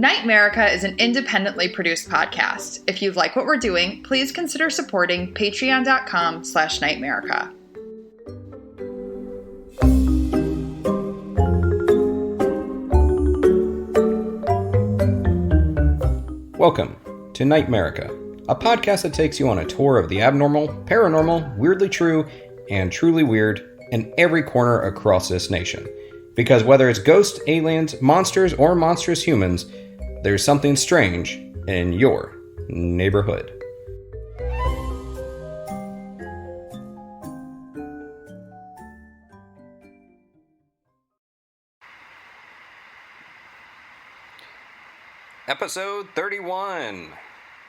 NightMerica is an independently produced podcast. If you like what we're doing, please consider supporting patreon.com/NightMerica. Welcome to NightMerica, a podcast that takes you on a tour of the abnormal, paranormal, weirdly true, and truly weird in every corner across this nation. Because whether it's ghosts, aliens, monsters, or monstrous humans, there's something strange in your neighborhood. Episode 31,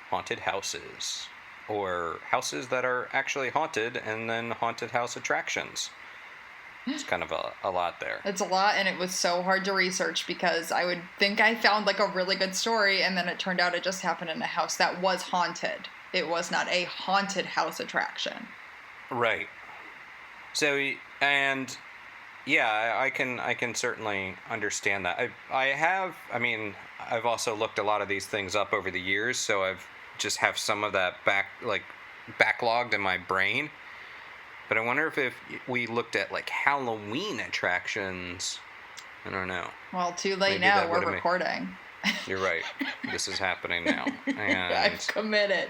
Haunted Houses, or houses that are actually haunted and then haunted house attractions. It's kind of a lot there. It's a lot, and it was so hard to research because I would think I found like a really good story, and then it turned out it just happened in a house that was haunted. It was not a haunted house attraction. Right. So, and yeah, I can certainly understand that. I've also looked a lot of these things up over the years, so I've just have some of that backlogged in my brain. But I wonder if we looked at like Halloween attractions, I don't know. Well, too late now. We're recording. You're right. This is happening now. And I've committed.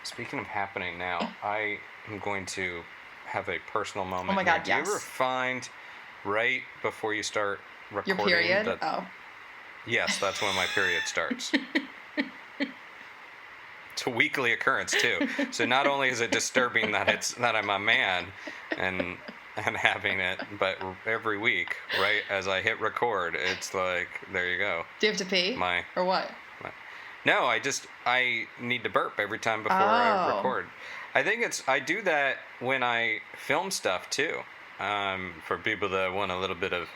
Speaking of happening now, I am going to have a personal moment. Oh my God, yes. Do you ever find right before you start recording? Your period? Yes, that's when my period starts. It's a weekly occurrence too. So not only is it disturbing that I'm a man and having it, but every week, right as I hit record, it's like, there you go. Do you have to pee? Or what? No, I need to burp every time before I record. I do that when I film stuff too. For people that want a little bit of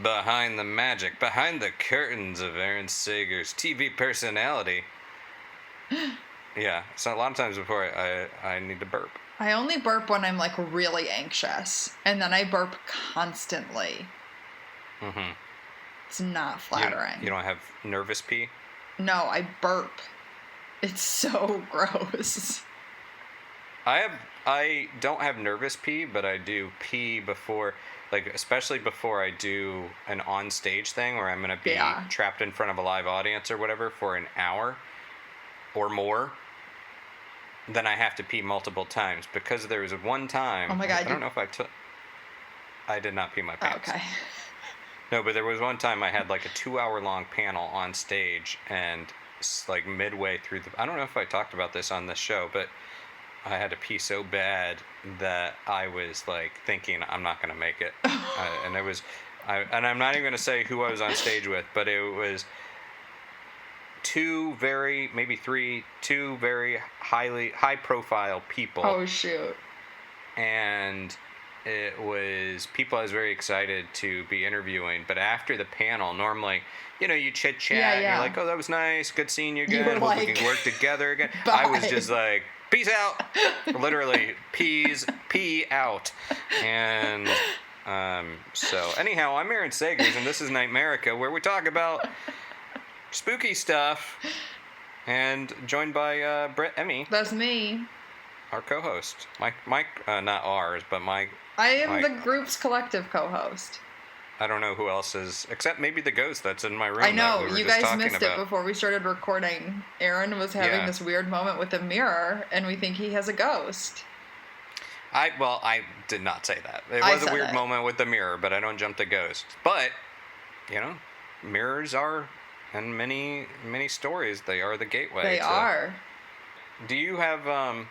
behind the magic, behind the curtains of Aaron Sager's TV personality. Yeah, so a lot of times before I need to burp. I only burp when I'm like really anxious, and then I burp constantly. Mm-hmm. It's not flattering. You don't have nervous pee? No, I burp. It's so gross. I don't have nervous pee, but I do pee before, like especially before I do an on-stage thing where I'm going to be trapped in front of a live audience or whatever for an hour or more. Then I have to pee multiple times because there was one time. Oh my God! I don't know if I did not pee my pants. Okay. No, but there was one time I had like a 2-hour-long panel on stage, and like midway through I don't know if I talked about this on this show, but I had to pee so bad that I was like thinking I'm not going to make it, and it was, and I'm not even going to say who I was on stage with, but it was two very high profile people. Oh shoot. And it was people I was very excited to be interviewing, but after the panel, normally, you chit chat, and you're like, oh, that was nice, good seeing you again, hope we can work together again. Bye. I was just like, peace out. Literally, pee out. And so anyhow, I'm Aaron Sagers, and this is NightMerica, where we talk about spooky stuff, and joined by Britt Emmy. That's me. Our co-host. Mike, not ours, but Mike. I am the group's collective co-host. I don't know who else is, except maybe the ghost that's in my room. I know, you guys missed it before we started recording. Aaron was having this weird moment with a mirror, and we think he has a ghost. I did not say that. It was a weird moment with the mirror, but I don't jump the ghost. But, mirrors are, in many, many stories, they are the gateway. They are. Do you have a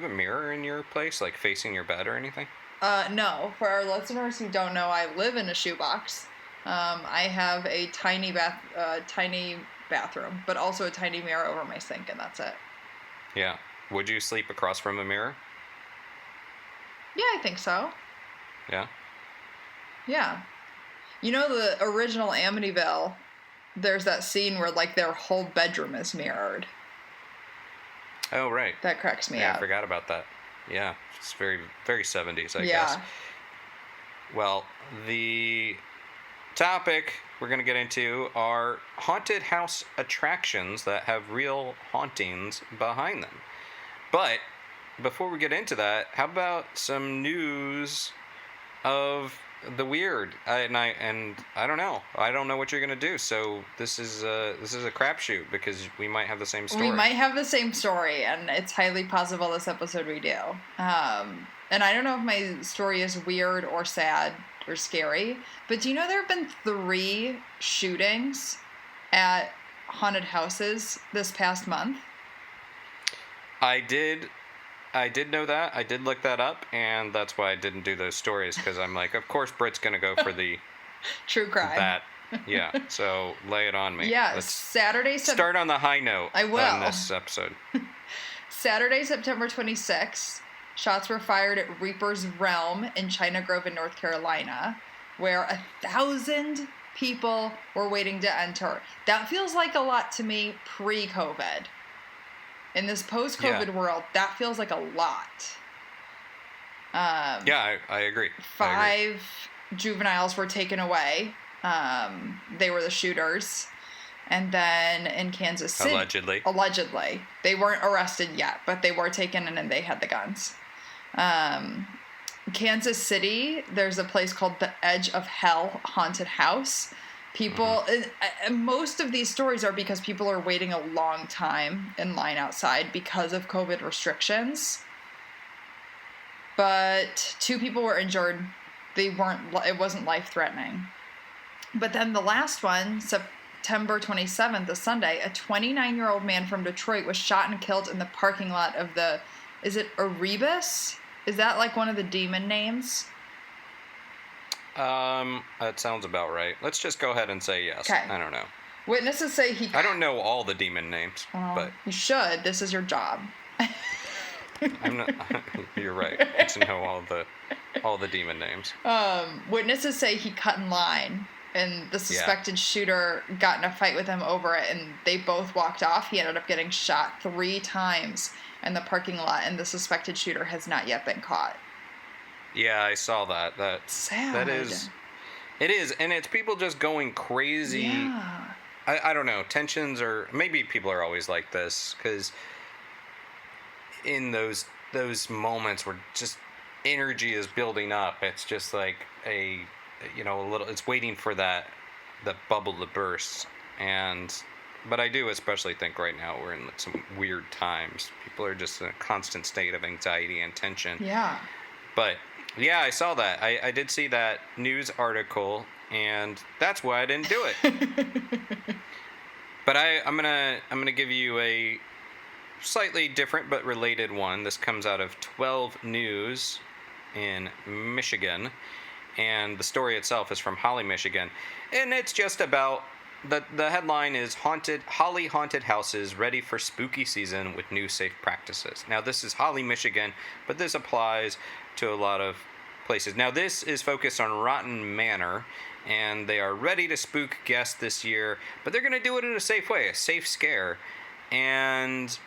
mirror in your place, like facing your bed or anything? No. For our listeners who don't know, I live in a shoebox. I have a tiny bathroom, but also a tiny mirror over my sink, and that's it. Yeah. Would you sleep across from a mirror? Yeah, I think so. Yeah? Yeah. The original Amityville, there's that scene where, like, their whole bedroom is mirrored. Oh, right. That cracks me up. I forgot about that. Yeah, it's very, very 70s, I guess. Well, the topic we're going to get into are haunted house attractions that have real hauntings behind them. But before we get into that, how about some news of the weird? I don't know. I don't know what you're going to do. So this is a crapshoot because we might have the same story. We might have the same story, and it's highly possible this episode we do. And I don't know if my story is weird or sad or scary, but do you know there have been 3 shootings at haunted houses this past month? I did know that. I did look that up, and that's why I didn't do those stories, because I'm like, of course Britt's going to go for the... True crime. That. Yeah, so lay it on me. Yeah, Let's Saturday... start on the high note. I will. On this episode. Saturday, September 26th, shots were fired at Reaper's Realm in China Grove in North Carolina, where 1,000 people were waiting to enter. That feels like a lot to me pre-COVID. In this post-COVID world, that feels like a lot. Yeah, I agree. 5 juveniles were taken away. They were the shooters. And then in Kansas City... Allegedly. They weren't arrested yet, but they were taken and they had the guns. Kansas City, there's a place called the Edge of Hell Haunted House. People, and most of these stories are because people are waiting a long time in line outside because of COVID restrictions. But 2 people were injured. It wasn't life-threatening. But then the last one, September 27th, a Sunday, a 29-year-old man from Detroit was shot and killed in the parking lot of the, is it Erebus? Is that like one of the demon names? That sounds about right. Let's just go ahead and say yes. Okay. I don't know. Witnesses say he... I don't know all the demon names, but... You should. This is your job. I'm not... You're right. To know all the demon names. Witnesses say he cut in line, and the suspected shooter got in a fight with him over it, and they both walked off. He ended up getting shot 3 times in the parking lot, and the suspected shooter has not yet been caught. Yeah, I saw that. That's sad. That is... It is, and it's people just going crazy. Yeah. I don't know. Tensions are... Maybe people are always like this, because in those moments where just energy is building up, it's just like a little... It's waiting for that bubble to burst. But I do especially think right now we're in some weird times. People are just in a constant state of anxiety and tension. Yeah. But... Yeah, I saw that. I did see that news article, and that's why I didn't do it. But I'm gonna give you a slightly different but related one. This comes out of 12 News in Michigan, and the story itself is from Holly, Michigan, and it's just about the headline is Holly haunted houses ready for spooky season with new safe practices. Now this is Holly, Michigan, but this applies to a lot of places. Now this is focused on Rotten Manor, and they are ready to spook guests this year, but they're going to do it in a safe way, a safe scare. And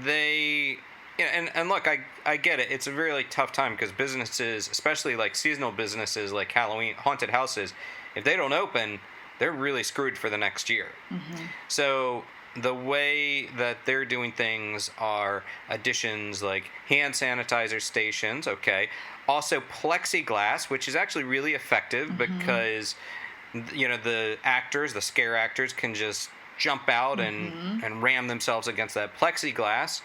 they, and look, I get it. It's a really tough time because businesses, especially like seasonal businesses like Halloween, haunted houses, if they don't open, they're really screwed for the next year. Mm-hmm. So the way that they're doing things are additions like hand sanitizer stations, okay. Also plexiglass, which is actually really effective because, the scare actors can just jump out and ram themselves against that plexiglass.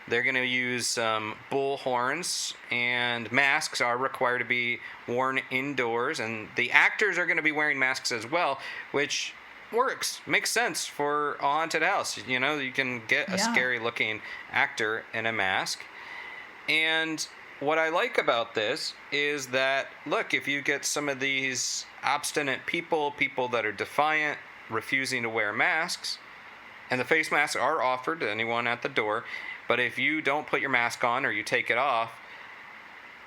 They're going to use some bullhorns, and masks are required to be worn indoors, and the actors are going to be wearing masks as well, which works, makes sense for a haunted house. You can get a scary looking actor in a mask. And what I like about this is that, look, if you get some of these obstinate people that are defiant, refusing to wear masks, and the face masks are offered to anyone at the door, but if you don't put your mask on or you take it off,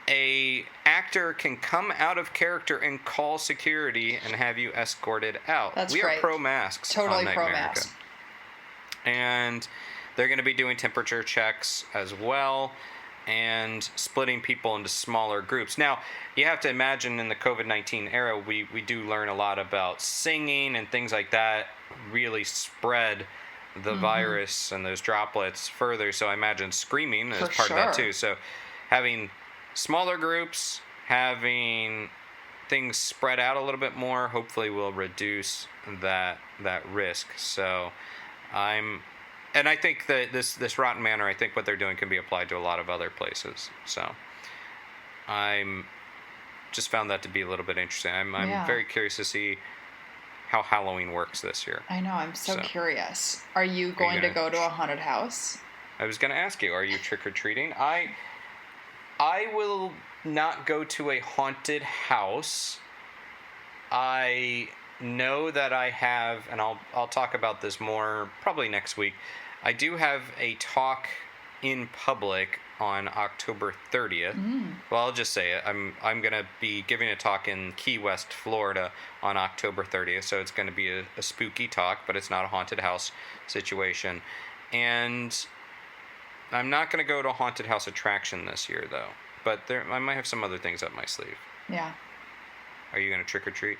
a actor can come out of character and call security and have you escorted out. That's we right. are pro masks. Totally on pro NightMerica. mask. And they're going to be doing temperature checks as well. and splitting people into smaller groups. Now, you have to imagine in the COVID-19 era, we do learn a lot about singing and things like that really spread the virus and those droplets further. So I imagine screaming is part of that too. So having smaller groups, having things spread out a little bit more, hopefully will reduce that risk. So and I think that this Rotten Manor, I think what they're doing can be applied to a lot of other places. So I'm just found that to be a little bit interesting. I'm very curious to see how Halloween works this year. I know, I'm so curious. Are you going to go to a haunted house? I was going to ask you, are you trick-or-treating? I will not go to a haunted house. I know that I have, and I'll talk about this more probably next week. I do have a talk in public on October 30th. Well, I'll just say it. I'm going to be giving a talk in Key West, Florida on October 30th. So it's going to be a spooky talk, but it's not a haunted house situation. And I'm not going to go to a haunted house attraction this year, though. But I might have some other things up my sleeve. Yeah. Are you going to trick or treat?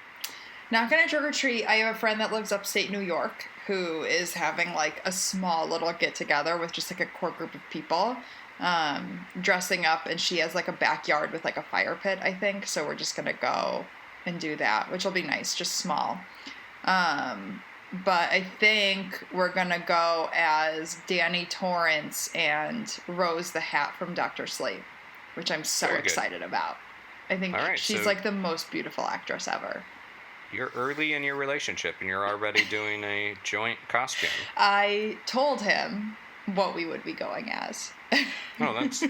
Not going to trick or treat. I have a friend that lives upstate New York who is having like a small little get together with just like a core group of people, dressing up, and she has like a backyard with like a fire pit, I think. So we're just going to go and do that, which will be nice, just small. But I think we're going to go as Danny Torrance and Rose the Hat from Dr. Sleep, which I'm so excited about. I think she's like the most beautiful actress ever. You're early in your relationship, and you're already doing a joint costume. I told him what we would be going as. Oh, that's...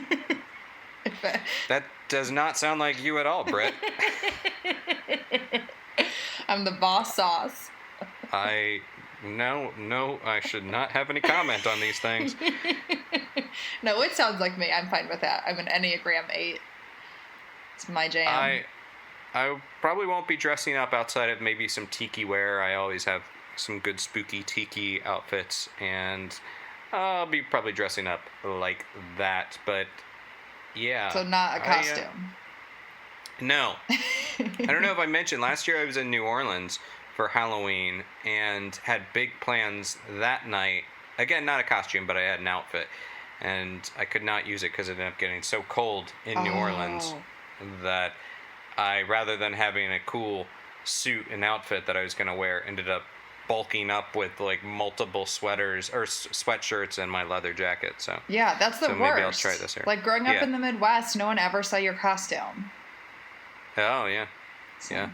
That does not sound like you at all, Britt. I'm the boss sauce. No, I should not have any comment on these things. No, it sounds like me. I'm fine with that. I'm an Enneagram 8. It's my jam. I probably won't be dressing up outside of maybe some tiki wear. I always have some good spooky tiki outfits, and I'll be probably dressing up like that. But yeah. So not a costume. No. I don't know if I mentioned, last year I was in New Orleans for Halloween and had big plans that night. Again, not a costume, but I had an outfit. And I could not use it because it ended up getting so cold in New Orleans that I, rather than having a cool suit and outfit that I was going to wear, ended up bulking up with like multiple sweaters or sweatshirts and my leather jacket. So yeah, that's the worst. Maybe I'll try this here. Like growing up in the Midwest, no one ever saw your costume. Oh yeah, yeah.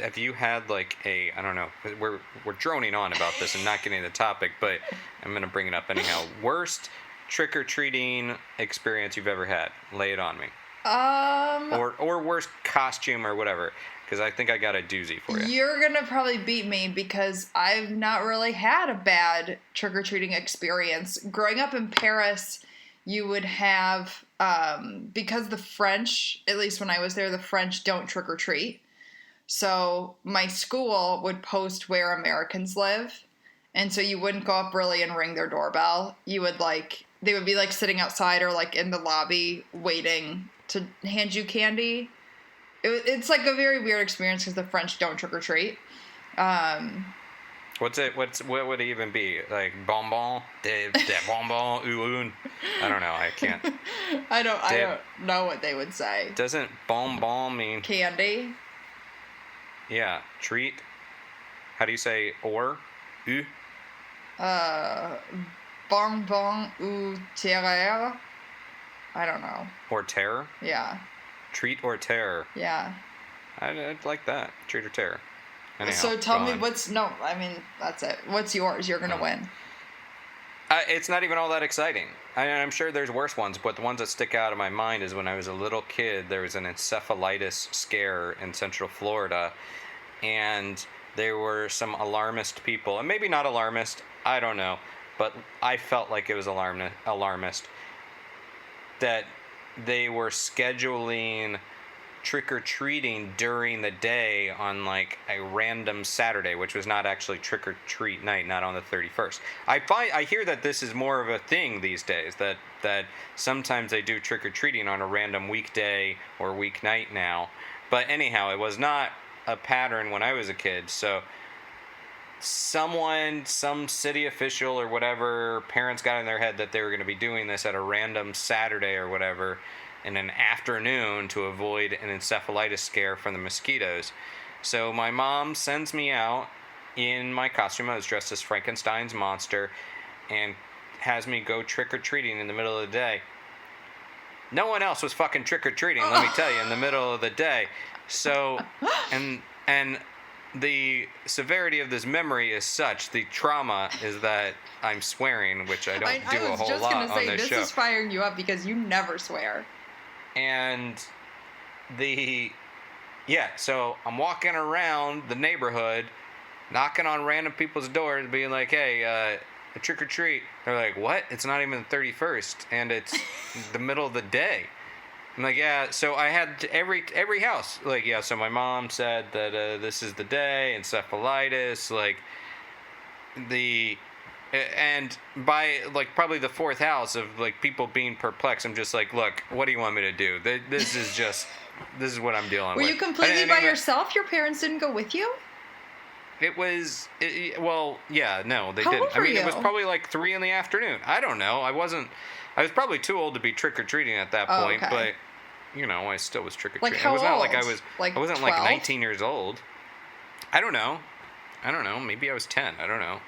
Have you had like I don't know, we're droning on about this and not getting the topic, but I'm gonna bring it up anyhow. Worst trick-or-treating experience you've ever had? Lay it on me. Or worst costume or whatever, because I think I got a doozy for you. You're gonna probably beat me because I've not really had a bad trick-or-treating experience. Growing up in Paris, you would have, because the French, at least when I was there, the French don't trick-or-treat. So my school would post where Americans live. And so you wouldn't go up really and ring their doorbell. You would they would be like sitting outside or like in the lobby waiting to hand you candy. It's like a very weird experience because the French don't trick or treat. What would it even be? Like bonbon? That bonbon? Ooh. I don't know. I can't. I don't know what they would say. Doesn't bonbon mean candy? Yeah. Treat? How do you say or? Ooh? Bonbon ou terreur? I don't know. Or terror? Yeah. Treat or terror? Yeah. I'd like that. Treat or terror. Anyhow, so tell me that's it. What's yours? You're going to win. It's not even all that exciting. I'm sure there's worse ones, but the ones that stick out of my mind is when I was a little kid, there was an encephalitis scare in Central Florida, and there were some alarmist people, and maybe not alarmist, I don't know, but I felt like it was alarmist, that they were scheduling trick-or-treating during the day on like a random Saturday, which was not actually trick-or-treat night, not on the 31st. I hear that this is more of a thing these days, that sometimes they do trick-or-treating on a random weekday or weeknight now. But anyhow, it was not a pattern when I was a kid. So some city official or whatever, parents got in their head that they were going to be doing this at a random Saturday or whatever in an afternoon to avoid an encephalitis scare from the mosquitoes. So my mom sends me out in my costume. I was dressed as Frankenstein's monster and has me go trick-or-treating in the middle of the day. No one else was fucking trick-or-treating, let me tell you, in the middle of the day. So, and the severity of this memory is such, the trauma is that I'm swearing, which I don't do a whole lot on this show. I was just going to say, this is firing you up because you never swear. And so I'm walking around the neighborhood, knocking on random people's doors, being like, hey, a trick or treat. They're like, what? It's not even the 31st, and it's the middle of the day. I'm like, yeah. So I had every house, like, yeah. So my mom said that this is the day, encephalitis, like and by like probably the fourth house of like people being perplexed, I'm just like, look, what do you want me to do? This is what I'm dealing with. Were you completely by yourself? Your parents didn't go with you? Well, yeah, no, they How didn't. old were you? It was probably like 3 p.m. I don't know. I was probably too old to be trick-or-treating at that point, okay. But, I still was trick-or-treating. Like how it was not old? like I was, like I wasn't 12? like 19 years old. I don't know. Maybe I was 10. I don't know.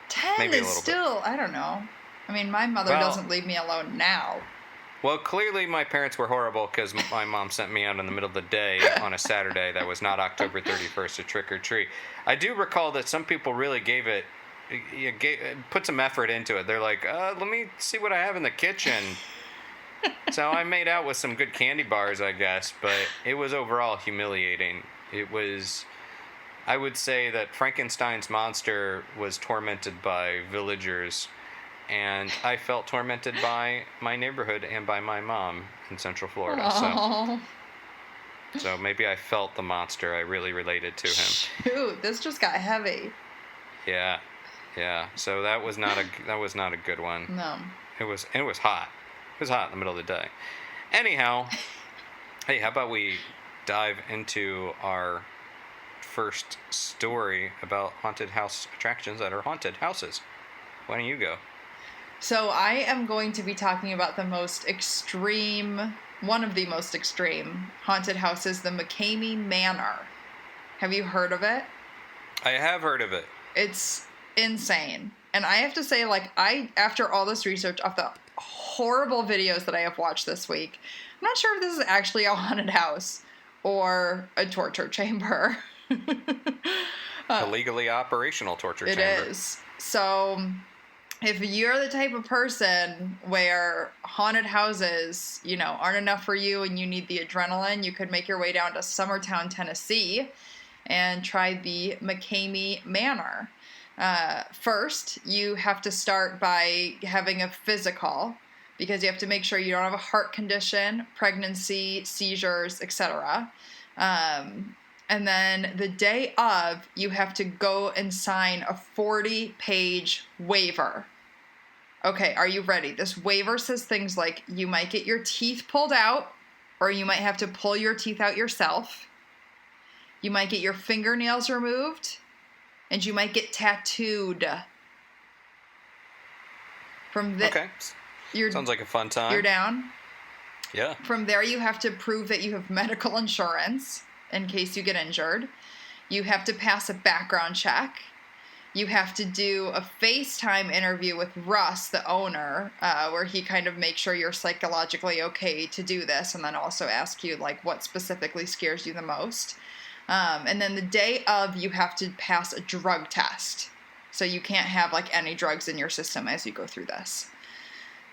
10 Maybe is still, I don't know. I mean, my mother doesn't leave me alone now. Well, clearly my parents were horrible because my mom sent me out in the middle of the day on a Saturday that was not October 31st to trick or treat. I do recall that some people really put some effort into it. They're like, let me see what I have in the kitchen. So I made out with some good candy bars, I guess, but it was overall humiliating. I would say that Frankenstein's monster was tormented by villagers, and I felt tormented by my neighborhood and by my mom in Central Florida. So maybe I felt the monster. I really related to him. Shoot, this just got heavy. Yeah. So that was not a good one. No. It was hot. It was hot in the middle of the day. Anyhow, hey, how about we dive into our first story about haunted house attractions that are haunted houses? Why don't you go? So I am going to be talking about one of the most extreme haunted houses, the McKamey Manor. Have you heard of it? I have heard of it. It's insane. And I have to say, after all this research, off the horrible videos that I have watched this week, I'm not sure if this is actually a haunted house or a torture chamber. A legally operational torture chamber. It is. So if you're the type of person where haunted houses, aren't enough for you and you need the adrenaline, you could make your way down to Summertown, Tennessee and try the McKamey Manor. First, you have to start by having a physical because you have to make sure you don't have a heart condition, pregnancy, seizures, etc. And then the day of, you have to go and sign a 40-page waiver. Okay, are you ready? This waiver says things like you might get your teeth pulled out, or you might have to pull your teeth out yourself. You might get your fingernails removed, and you might get tattooed. Okay. Sounds like a fun time. You're down? Yeah. From there, you have to prove that you have medical insurance in case you get injured. You have to pass a background check. You have to do a FaceTime interview with Russ, the owner, where he kind of makes sure you're psychologically okay to do this, and then also ask you, what specifically scares you the most. And then the day of, you have to pass a drug test. So you can't have, any drugs in your system as you go through this.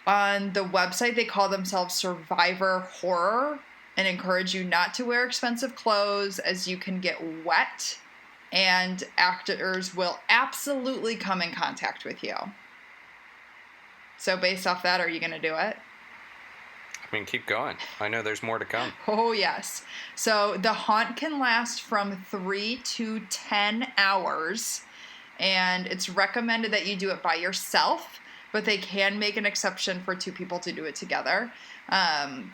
On the website, they call themselves Survivor Horror and encourage you not to wear expensive clothes as you can get wet and actors will absolutely come in contact with you. So based off that, are you going to do it? I mean, keep going. I know there's more to come. Oh, yes. So the haunt can last from 3 to 10 hours, and it's recommended that you do it by yourself, but they can make an exception for 2 people to do it together.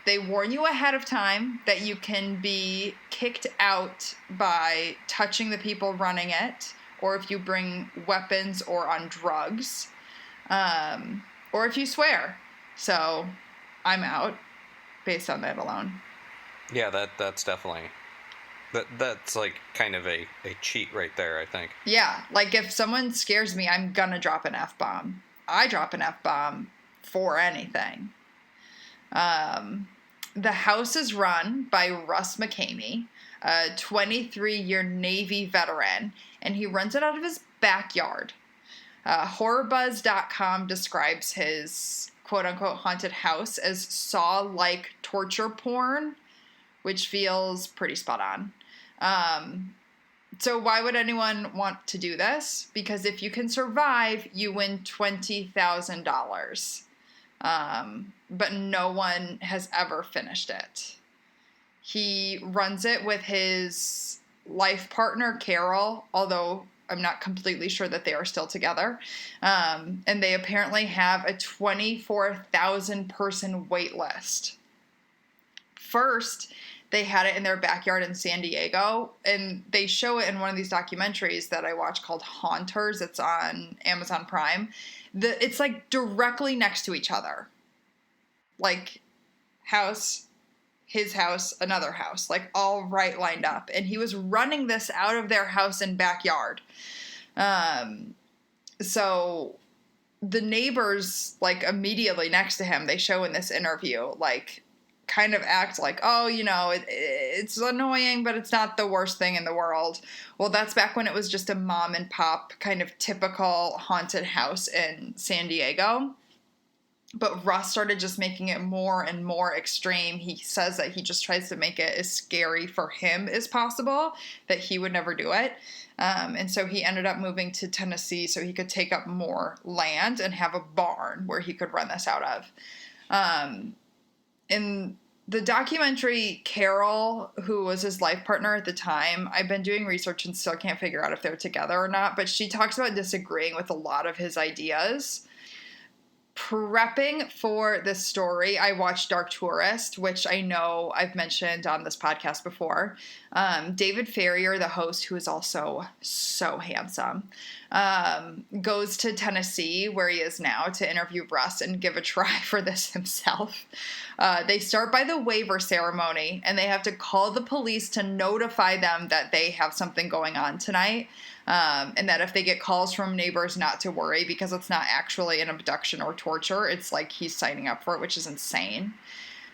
They warn you ahead of time that you can be kicked out by touching the people running it, or if you bring weapons or on drugs, or if you swear. So I'm out based on that alone. Yeah, that's definitely... That's like kind of a cheat right there, I think. Yeah, like if someone scares me, I'm gonna drop an F-bomb. I drop an F-bomb for anything. The house is run by Russ McKamey, a 23-year Navy veteran, and he runs it out of his backyard. HorrorBuzz.com describes his quote-unquote haunted house as Saw-like torture porn, which feels pretty spot on. So why would anyone want to do this? Because if you can survive, you win $20,000. But no one has ever finished it. He runs it with his life partner, Carol, although I'm not completely sure that they are still together. And they apparently have a 24,000 person wait list. First, they had it in their backyard in San Diego, and they show it in one of these documentaries that I watch called Haunters. It's on Amazon Prime. It's like directly next to each other. Like house, his house, another house, like all right lined up. And he was running this out of their house and backyard. So the neighbors, like immediately next to him, they show in this interview, like kind of act like, oh, you know, it's annoying, but it's not the worst thing in the world. Well, that's back when it was just a mom and pop kind of typical haunted house in San Diego. But Russ started just making it more and more extreme. He says that he just tries to make it as scary for him as possible, that he would never do it. And so he ended up moving to Tennessee so he could take up more land and have a barn where he could run this out of. In the documentary, Carol, who was his life partner at the time, I've been doing research and still can't figure out if they're together or not, but she talks about disagreeing with a lot of his ideas. Prepping for this story, I watched Dark Tourist, which I know I've mentioned on this podcast before. David Farrier, the host, who is also so handsome, goes to Tennessee, where he is now, to interview Russ and give a try for this himself. They start by the waiver ceremony, and they have to call the police to notify them that they have something going on tonight. And that if they get calls from neighbors, not to worry, because it's not actually an abduction or torture. It's like he's signing up for it, which is insane.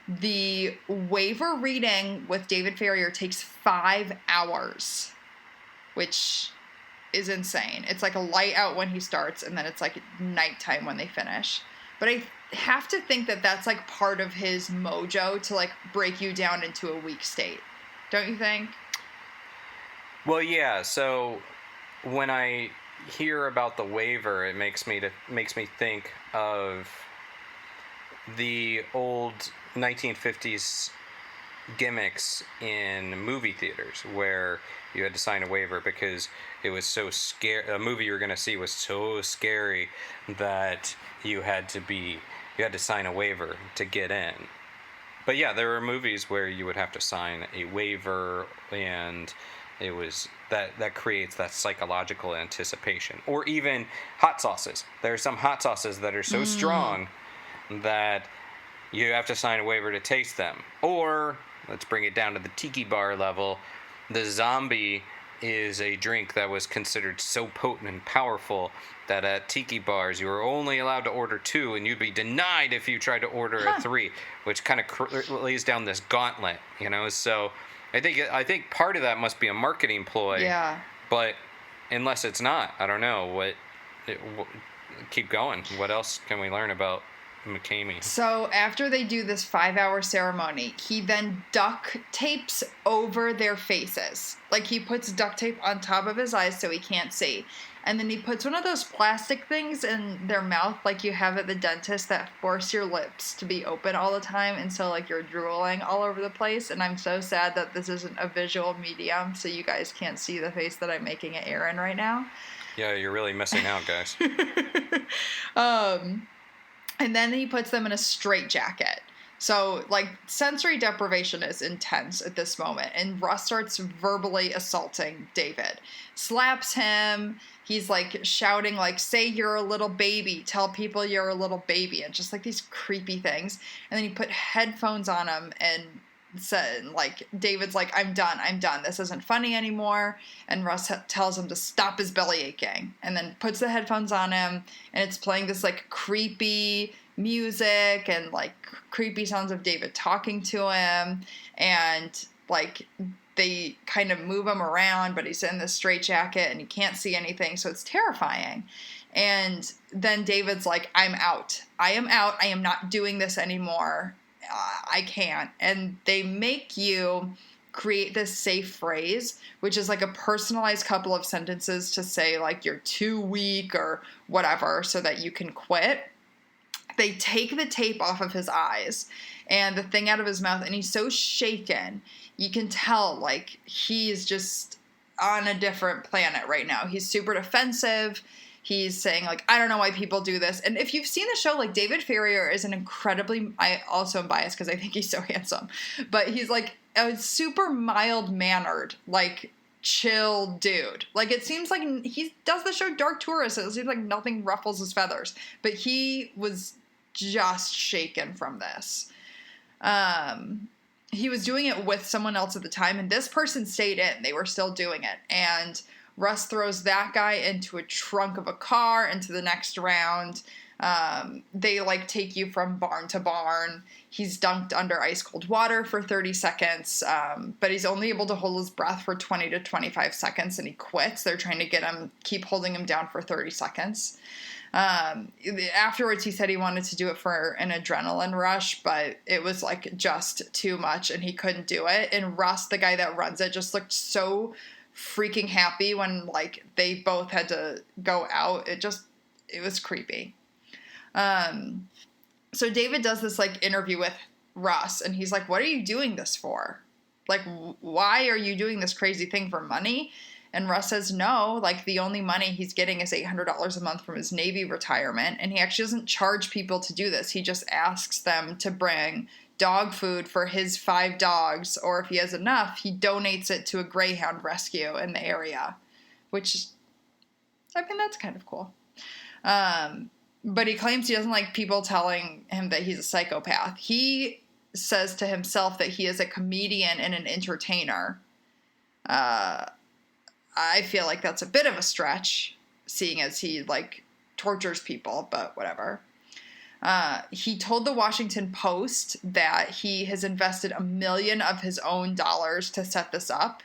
The waiver reading with David Farrier takes 5 hours, which is insane. It's like a light out when he starts, and then it's like nighttime when they finish. But I have to think that that's like part of his mojo to like break you down into a weak state. Don't you think? Well, yeah. So when I hear about the waiver, it makes me think of the old 1950s gimmicks in movie theaters to sign a waiver because it was so scary. A movie you were going to see was so scary that you had to sign a waiver to get in. But yeah, there were movies where you would have to sign a waiver, and it was that creates that psychological anticipation. Or even hot sauces. There are some hot sauces that are so strong that you have to sign a waiver to taste them. Or, let's bring it down to the tiki bar level, the zombie is a drink that was considered so potent and powerful that at tiki bars you were only allowed to order 2, and you'd be denied if you tried to order a 3, which kind of lays down this gauntlet, you know. So I think part of that must be a marketing ploy. Yeah. But unless it's not, I don't know. Keep going. What else can we learn about McKamey. So after they do this 5-hour ceremony, he then duct tapes over their faces. Like, he puts duct tape on top of his eyes so he can't see. And then he puts one of those plastic things in their mouth like you have at the dentist that force your lips to be open all the time. And so, like, you're drooling all over the place. And I'm so sad that this isn't a visual medium, so you guys can't see the face that I'm making at Aaron right now. Yeah, you're really missing out, guys. And then he puts them in a straitjacket. So, like, sensory deprivation is intense at this moment. And Russ starts verbally assaulting David. Slaps him. He's, like, shouting, like, say you're a little baby. Tell people you're a little baby. And just, like, these creepy things. And then he put headphones on him and said, like, David's like, I'm done. This isn't funny anymore. And Russ tells him to stop his belly aching. And then puts the headphones on him. And it's playing this, like, creepy music and, like, creepy sounds of David talking to him. And, like, they kind of move him around, but he's in this straitjacket and he can't see anything. So it's terrifying. And then David's like, I'm out. I am not doing this anymore. I can't. And they make you create this safe phrase, which is like a personalized couple of sentences to say, like, you're too weak or whatever so that you can quit. They take the tape off of his eyes and the thing out of his mouth, and he's so shaken. You can tell, like, he's just on a different planet right now. He's super defensive. He's saying, like, I don't know why people do this. And if you've seen the show, like, David Farrier is an incredibly, I also am biased because I think he's so handsome, but he's, like, a super mild-mannered, like, chill dude. Like, it seems like he does the show Dark Tourist. It seems like nothing ruffles his feathers. But he was just shaken from this. He was doing it with someone else at the time, and this person stayed in. They were still doing it. And Russ throws that guy into a trunk of a car into the next round. They, like, take you from barn to barn. He's dunked under ice cold water for 30 seconds, but he's only able to hold his breath for 20 to 25 seconds, and he quits. They're trying to keep holding him down for 30 seconds. Afterwards, he said he wanted to do it for an adrenaline rush, but it was, like, just too much, and he couldn't do it. And Russ, the guy that runs it, just looked so freaking happy when, like, they both had to go out. It was creepy. So David does this, like, interview with Russ, and he's like, what are you doing this for? Like, why are you doing this crazy thing for money? And Russ says no, like, the only money he's getting is $800 a month from his Navy retirement, and he actually doesn't charge people to do this. He just asks them to bring dog food for his 5 dogs, or if he has enough, he donates it to a greyhound rescue in the area, which, I mean, that's kind of cool. But he claims he doesn't like people telling him that he's a psychopath. He says to himself that he is a comedian and an entertainer. I feel like that's a bit of a stretch, seeing as he, like, tortures people, but whatever. He told the Washington Post that he has invested $1 million of his own dollars to set this up,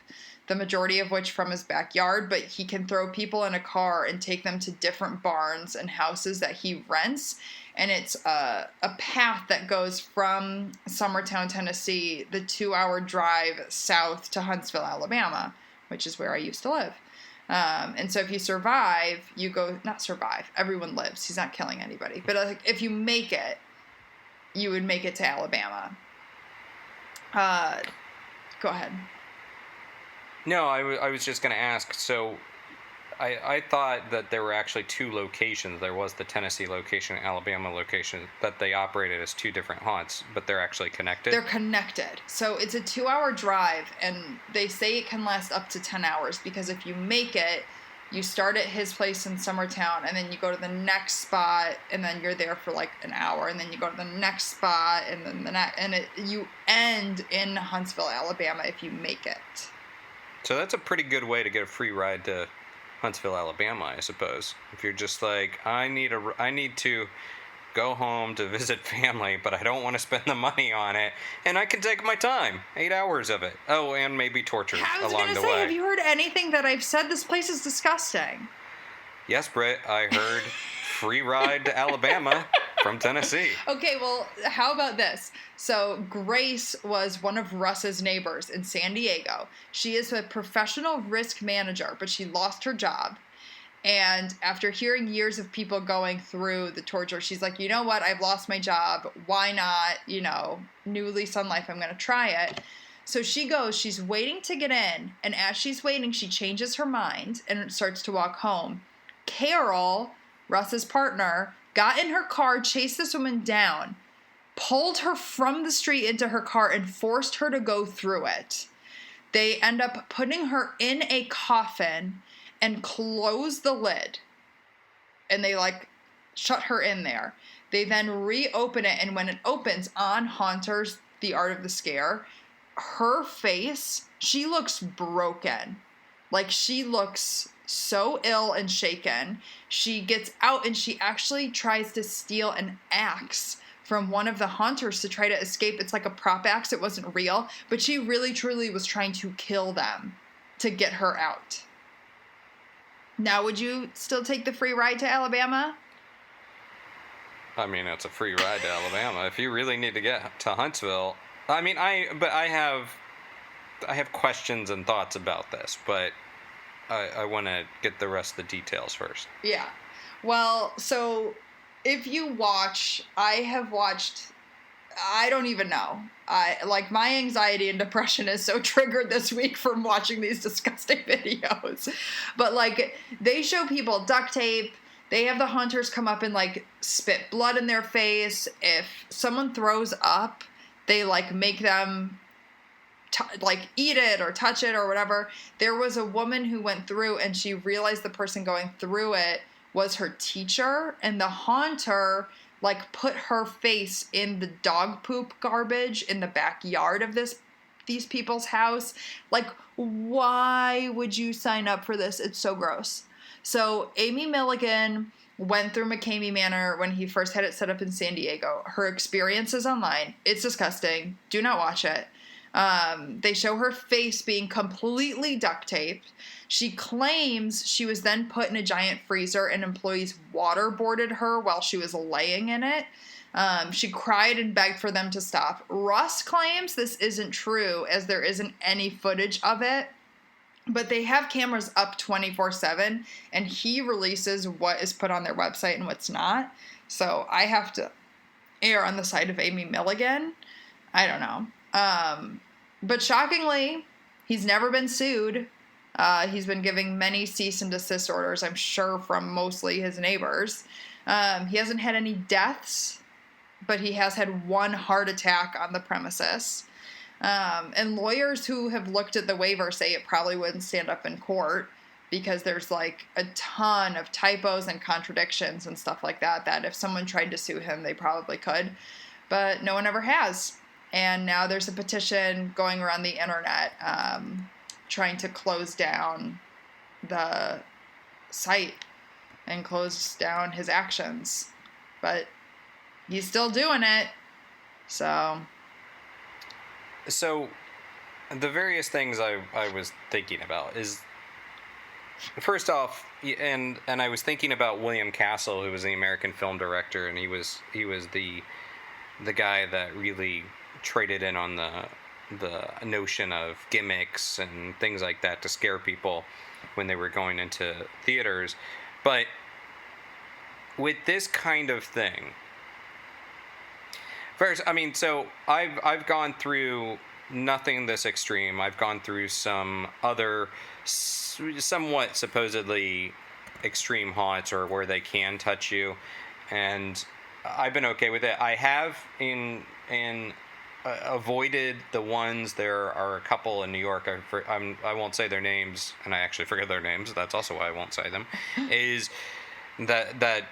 the majority of which from his backyard, but he can throw people in a car and take them to different barns and houses that he rents. And it's a path that goes from Summertown, Tennessee, the 2-hour drive south to Huntsville, Alabama, which is where I used to live. And so if you survive, not survive, everyone lives. He's not killing anybody. But if you make it, you would make it to Alabama. Go ahead. No, I was just going to ask, so I thought that there were actually 2 locations. There was the Tennessee location and Alabama location, that they operated as 2 different haunts, but they're actually connected? They're connected. So it's a 2-hour drive, and they say it can last up to 10 hours, because if you make it, you start at his place in Summertown, and then you go to the next spot, and then you're there for like an hour, and then you go to the next spot, and then the next, and you end in Huntsville, Alabama if you make it. So that's a pretty good way to get a free ride to Huntsville, Alabama, I suppose. If you're just like, I need to go home to visit family, but I don't want to spend the money on it, and I can take my time, 8 hours of it. Oh, and maybe torture along the way. Have you heard anything that I've said? This place is disgusting. Yes, Britt, I heard free ride to Alabama. from Tennessee. Okay, well, how about this? So Grace was one of Russ's neighbors in San Diego. She is a professional risk manager, but she lost her job. And after hearing years of people going through the torture, she's like, you know what? I've lost my job. Why not? New lease on life. I'm going to try it. So she goes, she's waiting to get in. And as she's waiting, she changes her mind and starts to walk home. Carol, Russ's partner, got in her car, chased this woman down, pulled her from the street into her car, and forced her to go through it. They end up putting her in a coffin and close the lid. And they shut her in there. They then reopen it. And when it opens on Haunters, The Art of the Scare, her face, she looks broken. She looks so ill and shaken. She gets out and she actually tries to steal an axe from one of the haunters to try to escape. It's like a prop axe. It wasn't real. But she really, truly was trying to kill them to get her out. Now, would you still take the free ride to Alabama? I mean, it's a free ride to Alabama. If you really need to get to Huntsville, I have questions and thoughts about this, but I want to get the rest of the details first. Yeah. Well, so if you watch, I don't even know. My anxiety and depression is so triggered this week from watching these disgusting videos. But they show people duct tape. They have the haunters come up and spit blood in their face. If someone throws up, they make them eat it or touch it or whatever. There was a woman who went through and she realized the person going through it was her teacher, and the haunter put her face in the dog poop garbage in the backyard of these people's house. Why would you sign up for this? It's so gross. So Amy Milligan went through McKamey Manor when he first had it set up in San Diego. Her experience is online. It's disgusting. Do not watch it. They show her face being completely duct taped. She claims she was then put in a giant freezer and employees waterboarded her while she was laying in it. She cried and begged for them to stop. Russ claims this isn't true, as there isn't any footage of it. But they have cameras up 24/7, and he releases what is put on their website and what's not. So I have to err on the side of Amy Milligan. I don't know. But shockingly, he's never been sued. He's been giving many cease and desist orders, I'm sure, from mostly his neighbors. He hasn't had any deaths, but he has had one heart attack on the premises. And lawyers who have looked at the waiver say it probably wouldn't stand up in court because there's a ton of typos and contradictions and stuff like that if someone tried to sue him, they probably could. But no one ever has. And now there's a petition going around the internet trying to close down the site and close down his actions. But he's still doing it. So the various things I was thinking about is, first off, and I was thinking about William Castle, who was the American film director, and he was the guy that really traded in on the notion of gimmicks and things like that to scare people when they were going into theaters. But with this kind of thing, first, so I've gone through nothing this extreme. I've gone through some other somewhat supposedly extreme haunts, or where they can touch you, and I've been okay with it. I have avoided the ones. There are a couple in New York. I won't say their names, and I actually forget their names. That's also why I won't say them. Is that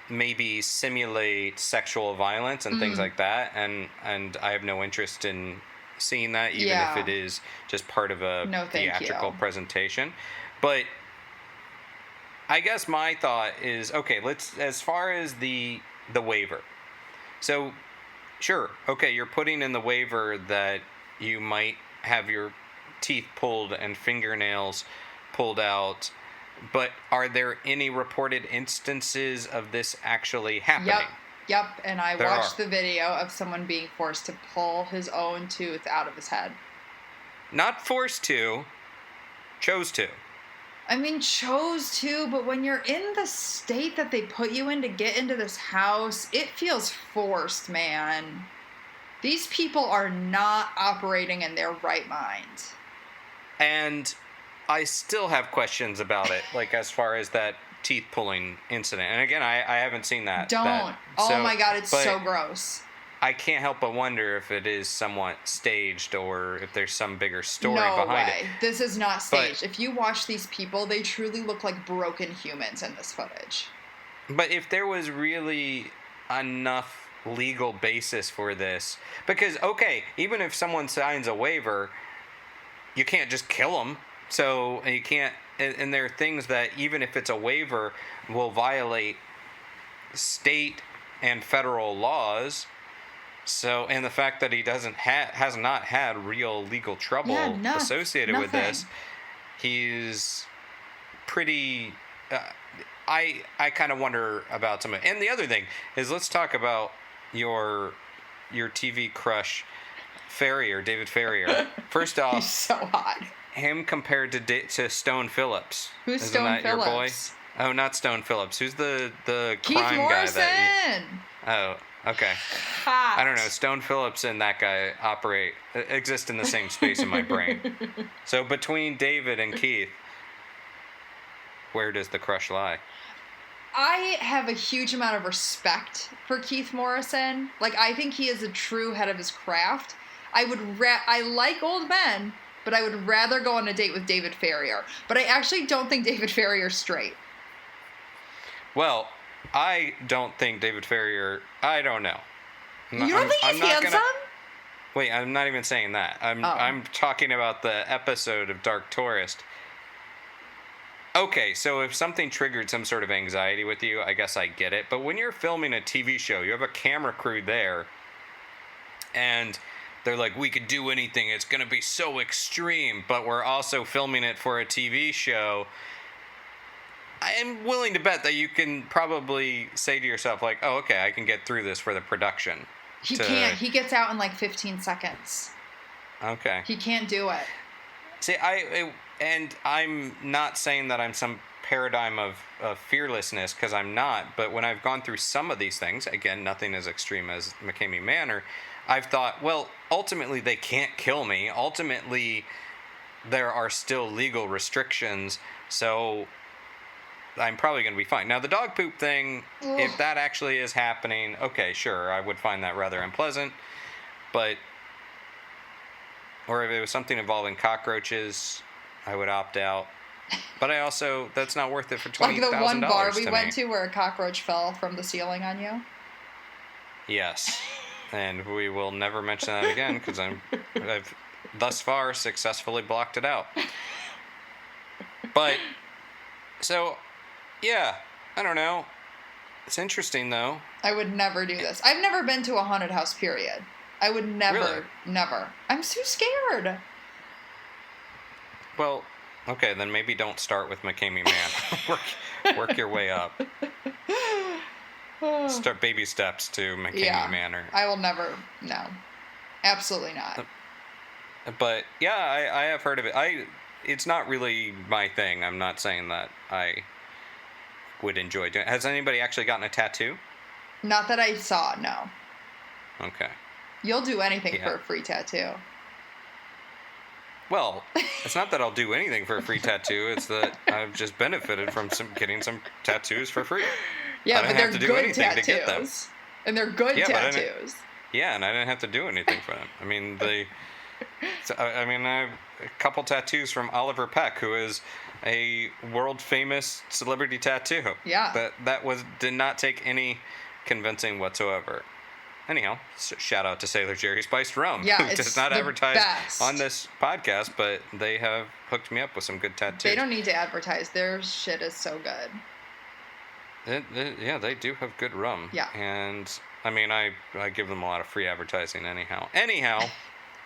maybe simulate sexual violence and things like that, and I have no interest in seeing that, even if it is just part of a theatrical presentation. But I guess my thought is, okay, as far as the waiver. So, sure, okay, you're putting in the waiver that you might have your teeth pulled and fingernails pulled out, but are there any reported instances of this actually happening? Yep, and I There watched are. the video of someone being forced to pull his own tooth out of his head. Not forced to, chose to. I mean, chose to, but when you're in the state that they put you in to get into this house, it feels forced, man. These people are not operating in their right mind. And I still have questions about it, like as far as that teeth pulling incident. And again, I haven't seen that. Don't. Oh my God, it's so gross. I can't help but wonder if it is somewhat staged or if there's some bigger story no behind way. it. This is not staged. If you watch these people, they truly look like broken humans in this footage. But if there was really enough legal basis for this, because, okay, even if someone signs a waiver, you can't just kill them. So you can't, and there are things that even if it's a waiver will violate state and federal laws. So, and the fact that he has not had real legal trouble associated with this, he's pretty. I kind of wonder about some of it. And the other thing is, let's talk about your TV crush, David Farrier. First off, he's so hot. Him compared to Stone Phillips. Who's Isn't Stone that Phillips? Your boy? Oh, not Stone Phillips. Who's the Keith crime Morrison. guy that? Okay. Hot. I don't know. Stone Phillips and that guy exist in the same space in my brain. So between David and Keith, where does the crush lie? I have a huge amount of respect for Keith Morrison. Like, I think he is a true head of his craft. I like old men, but I would rather go on a date with David Farrier. But I actually don't think David Farrier's straight. Well, I don't think David Farrier. I don't know. You don't think he's handsome? Wait, I'm not even saying that. I'm talking about the episode of Dark Tourist. Okay, so if something triggered some sort of anxiety with you, I guess I get it. But when you're filming a TV show, you have a camera crew there, and they're like, we could do anything. It's going to be so extreme, but we're also filming it for a TV show. I am willing to bet that you can probably say to yourself, like, oh, okay, I can get through this for the production. He can't. He gets out in like 15 seconds. Okay. He can't do it. See, and I'm not saying that I'm some paradigm of fearlessness, because I'm not, but when I've gone through some of these things, again, nothing as extreme as McKamey Manor, I've thought, well, ultimately they can't kill me. Ultimately, there are still legal restrictions, so I'm probably going to be fine. Now, the dog poop thing, if that actually is happening, okay, sure, I would find that rather unpleasant, but, or if it was something involving cockroaches, I would opt out. But I also, that's not worth it for $20,000. Like the one bar we went to where a cockroach fell from the ceiling on you? Yes. And we will never mention that again, because I've thus far successfully blocked it out. But, so, yeah, I don't know. It's interesting, though. I would never do this. I've never been to a haunted house, period. I would never, never. I'm too scared. Well, okay, then maybe don't start with McKamey Manor. work your way up. Start baby steps to McKamey Manor. I will never. No, absolutely not. But yeah, I have heard of it. It's not really my thing. I'm not saying that I would enjoy doing it. Has anybody actually gotten a tattoo? Not that I saw. No. Okay. You'll do anything for a free tattoo. Well, it's not that I'll do anything for a free tattoo. It's that I've just benefited from getting some tattoos for free. Yeah, but they're good tattoos. To get them. And they're good tattoos. Yeah, and I didn't have to do anything for them. I mean, I have a couple tattoos from Oliver Peck, who is a world-famous celebrity tattoo. Yeah. That did not take any convincing whatsoever. Anyhow, shout out to Sailor Jerry Spiced Rum, who does not advertise on this podcast, but they have hooked me up with some good tattoos. They don't need to advertise. Their shit is so good. Yeah, they do have good rum. Yeah. And, I mean, I give them a lot of free advertising anyhow.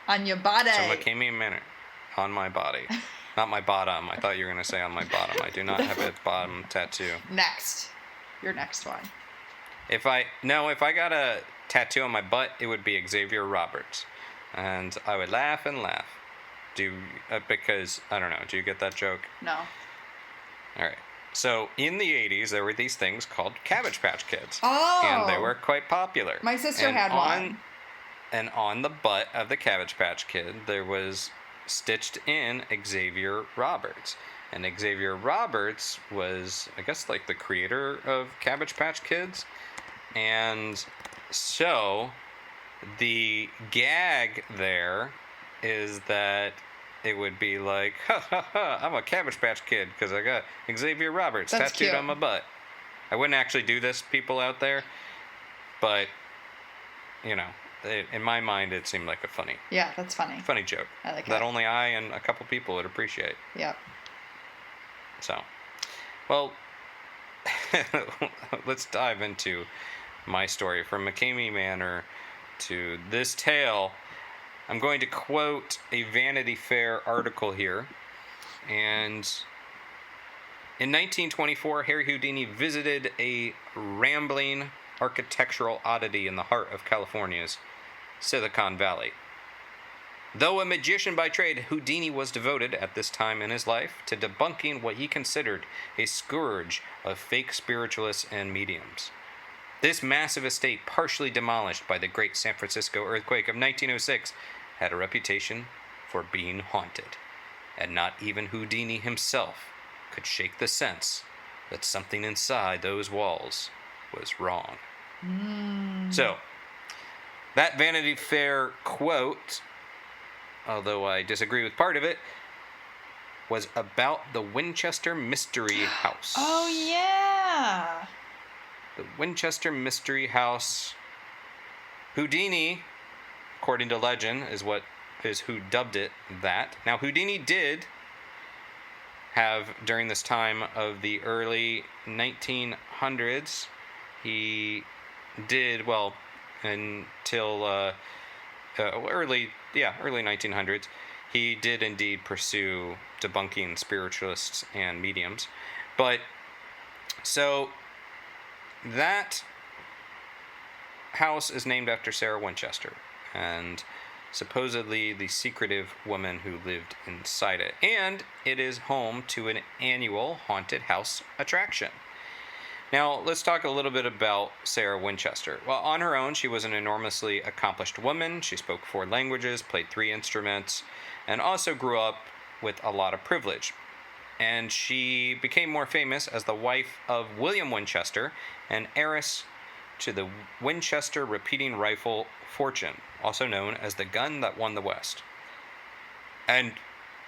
On your body. So McKamey Manor. On my body. Not my bottom. I thought you were going to say on my bottom. I do not have a bottom tattoo. Next. Your next one. If I got a tattoo on my butt, it would be Xavier Roberts, and I would laugh and laugh. Because I don't know. Do you get that joke? No. All right. So in the 80s, there were these things called Cabbage Patch Kids. Oh. And they were quite popular. My sister had one. And on the butt of the Cabbage Patch Kid, there was stitched in Xavier Roberts. And Xavier Roberts was, I guess, like the creator of Cabbage Patch Kids. And so the gag there is that it would be like, ha ha ha, I'm a Cabbage Patch Kid because I got Xavier Roberts tattooed on my butt. I wouldn't actually do this, people out there, but, in my mind, it seemed like a funny. Yeah, that's funny. Funny joke. I like that only I and a couple people would appreciate. Yep. So, well, let's dive into my story. From McKamey Manor to this tale, I'm going to quote a Vanity Fair article here. And in 1924, Harry Houdini visited a rambling architectural oddity in the heart of California's Silicon Valley. Though a magician by trade, Houdini was devoted at this time in his life to debunking what he considered a scourge of fake spiritualists and mediums. This massive estate, partially demolished by the Great San Francisco earthquake of 1906, had a reputation for being haunted, and not even Houdini himself could shake the sense that something inside those walls was wrong. So, that Vanity Fair quote, although I disagree with part of it, was about the Winchester Mystery House. Oh, yeah! The Winchester Mystery House. Houdini, according to legend, is who dubbed it that. Now, Houdini did have, during this time of the early 1900s, he did, well, until early 1900s, he did indeed pursue debunking spiritualists and mediums. But, so, that house is named after Sarah Winchester, and supposedly the secretive woman who lived inside it. And it is home to an annual haunted house attraction. Now, let's talk a little bit about Sarah Winchester. Well, on her own, she was an enormously accomplished woman. She spoke 4 languages, played 3 instruments, and also grew up with a lot of privilege. And she became more famous as the wife of William Winchester, and heiress to the Winchester repeating rifle fortune, also known as the gun that won the West. And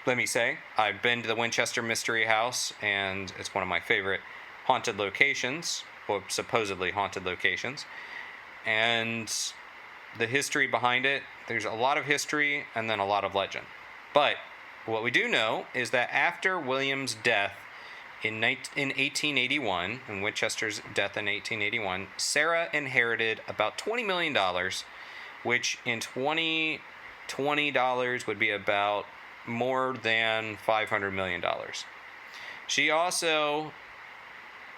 let me say, I've been to the Winchester Mystery House, and it's one of my favorite haunted locations, or supposedly haunted locations. And the history behind it, there's a lot of history and then a lot of legend. But what we do know is that after William's death in 1881, and Winchester's death in 1881, Sarah inherited about $20 million, which in $20 would be about more than $500 million. She also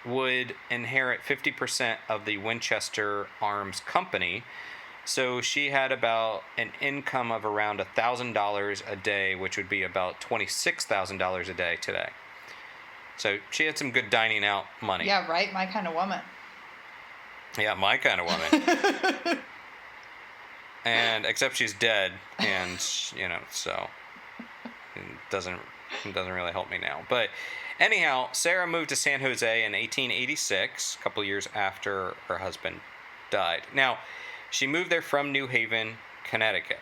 would inherit 50% of the Winchester Arms Company, so she had about an income of around $1,000 a day, which would be about $26,000 a day today. So she had some good dining out money. Yeah, right? My kind of woman. Yeah, my kind of woman. And except she's dead, and so it doesn't really help me now. But anyhow, Sarah moved to San Jose in 1886, a couple years after her husband died. Now, she moved there from New Haven, Connecticut,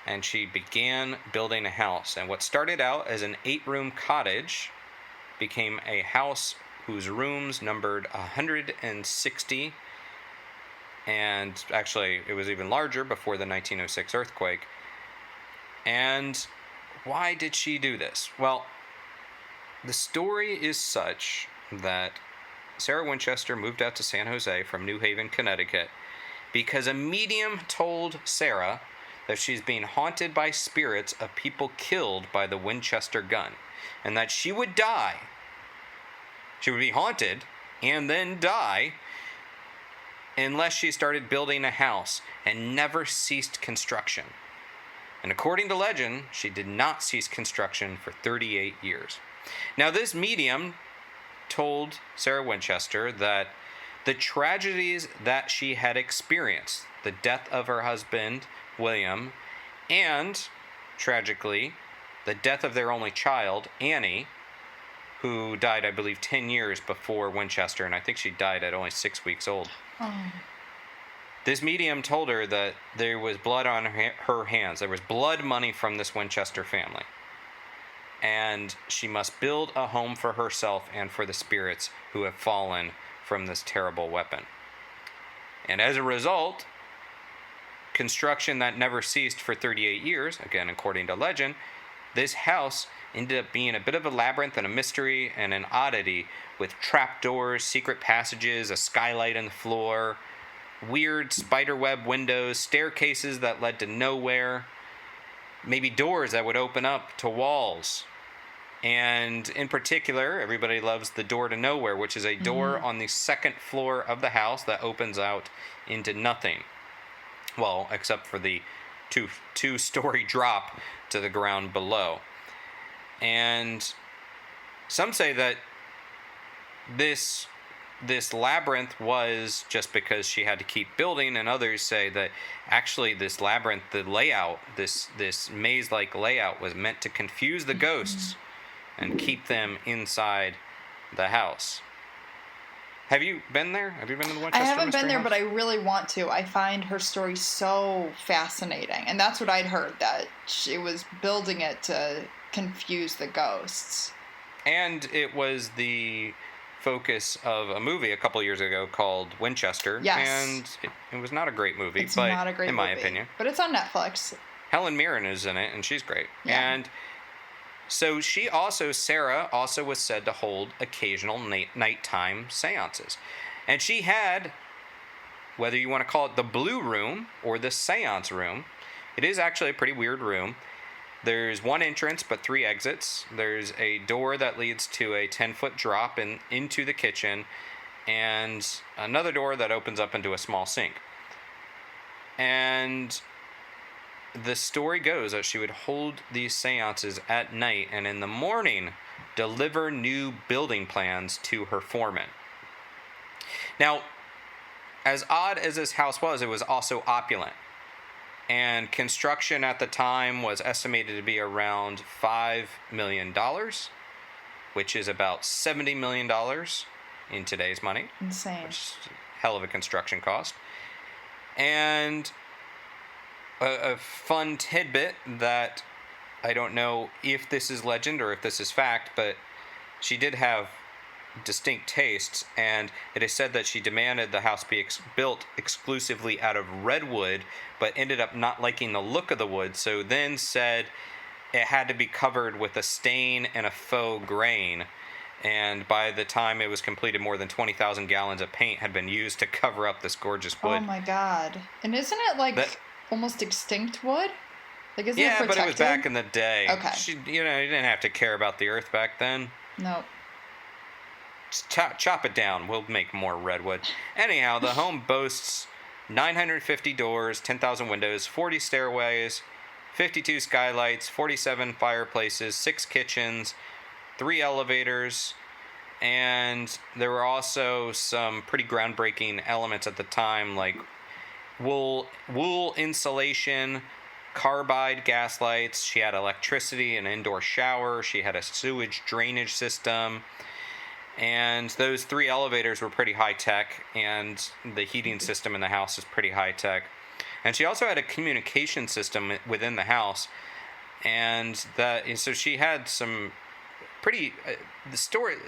and she began building a house. And what started out as an 8-room cottage became a house whose rooms numbered 160, and actually it was even larger before the 1906 earthquake. And why did she do this? Well, the story is such that Sarah Winchester moved out to San Jose from New Haven, Connecticut, because a medium told Sarah that she's being haunted by spirits of people killed by the Winchester gun, and that she would die. She would be haunted and then die unless she started building a house and never ceased construction. And according to legend, she did not cease construction for 38 years. Now, this medium told Sarah Winchester that the tragedies that she had experienced, the death of her husband, William, and, tragically, the death of their only child, Annie, who died, I believe, 10 years before Winchester, and I think she died at only 6 weeks old. Oh. This medium told her that there was blood on her hands. There was blood money from this Winchester family. And she must build a home for herself and for the spirits who have fallen from this terrible weapon. And as a result, construction that never ceased for 38 years, again, according to legend, this house ended up being a bit of a labyrinth and a mystery and an oddity, with trapdoors, secret passages, a skylight in the floor, weird spiderweb windows, staircases that led to nowhere, maybe doors that would open up to walls. And in particular, everybody loves the door to nowhere, which is a door on the second floor of the house that opens out into nothing. Well, except for the two-story drop to the ground below. And some say that this labyrinth was just because she had to keep building, and others say that actually this labyrinth, the layout, this maze-like layout, was meant to confuse the ghosts and keep them inside the house. Have you been there? Have you been to the Winchester I haven't Mystery been there, House? but I really want to. I find her story so fascinating. And that's what I'd heard, that she was building it to confuse the ghosts. And it was the focus of a movie a couple of years ago called Winchester. Yes. And it was not a great movie, It's not a great in my movie, opinion. But it's on Netflix. Helen Mirren is in it, and she's great. Yeah. And so Sarah also was said to hold occasional nighttime seances. And she had, whether you want to call it the Blue Room or the Seance Room, it is actually a pretty weird room. There's one entrance, but 3 exits. There's a door that leads to a 10-foot drop into the kitchen, and another door that opens up into a small sink. And the story goes that she would hold these seances at night, and in the morning deliver new building plans to her foreman. Now, as odd as this house was, it was also opulent. And construction at the time was estimated to be around $5 million, which is about $70 million in today's money. Insane. Which is a hell of a construction cost. And a fun tidbit that I don't know if this is legend or if this is fact, but she did have distinct tastes, and it is said that she demanded the house be built exclusively out of redwood, but ended up not liking the look of the wood, so then said it had to be covered with a stain and a faux grain. And by the time it was completed, more than 20,000 gallons of paint had been used to cover up this gorgeous wood. Oh my god. And isn't it almost extinct wood? Like, isn't it protected? But it was back in the day. Okay. You didn't have to care about the earth back then. Nope. Just chop it down. We'll make more redwood. Anyhow, the home boasts 950 doors, 10,000 windows, 40 stairways, 52 skylights, 47 fireplaces, 6 kitchens, 3 elevators, and there were also some pretty groundbreaking elements at the time, like wool insulation, carbide gas lights. She had electricity, an indoor shower. She had a sewage drainage system. And those 3 elevators were pretty high-tech, and the heating system in the house is pretty high-tech. And she also had a communication system within the house, and so she had some pretty...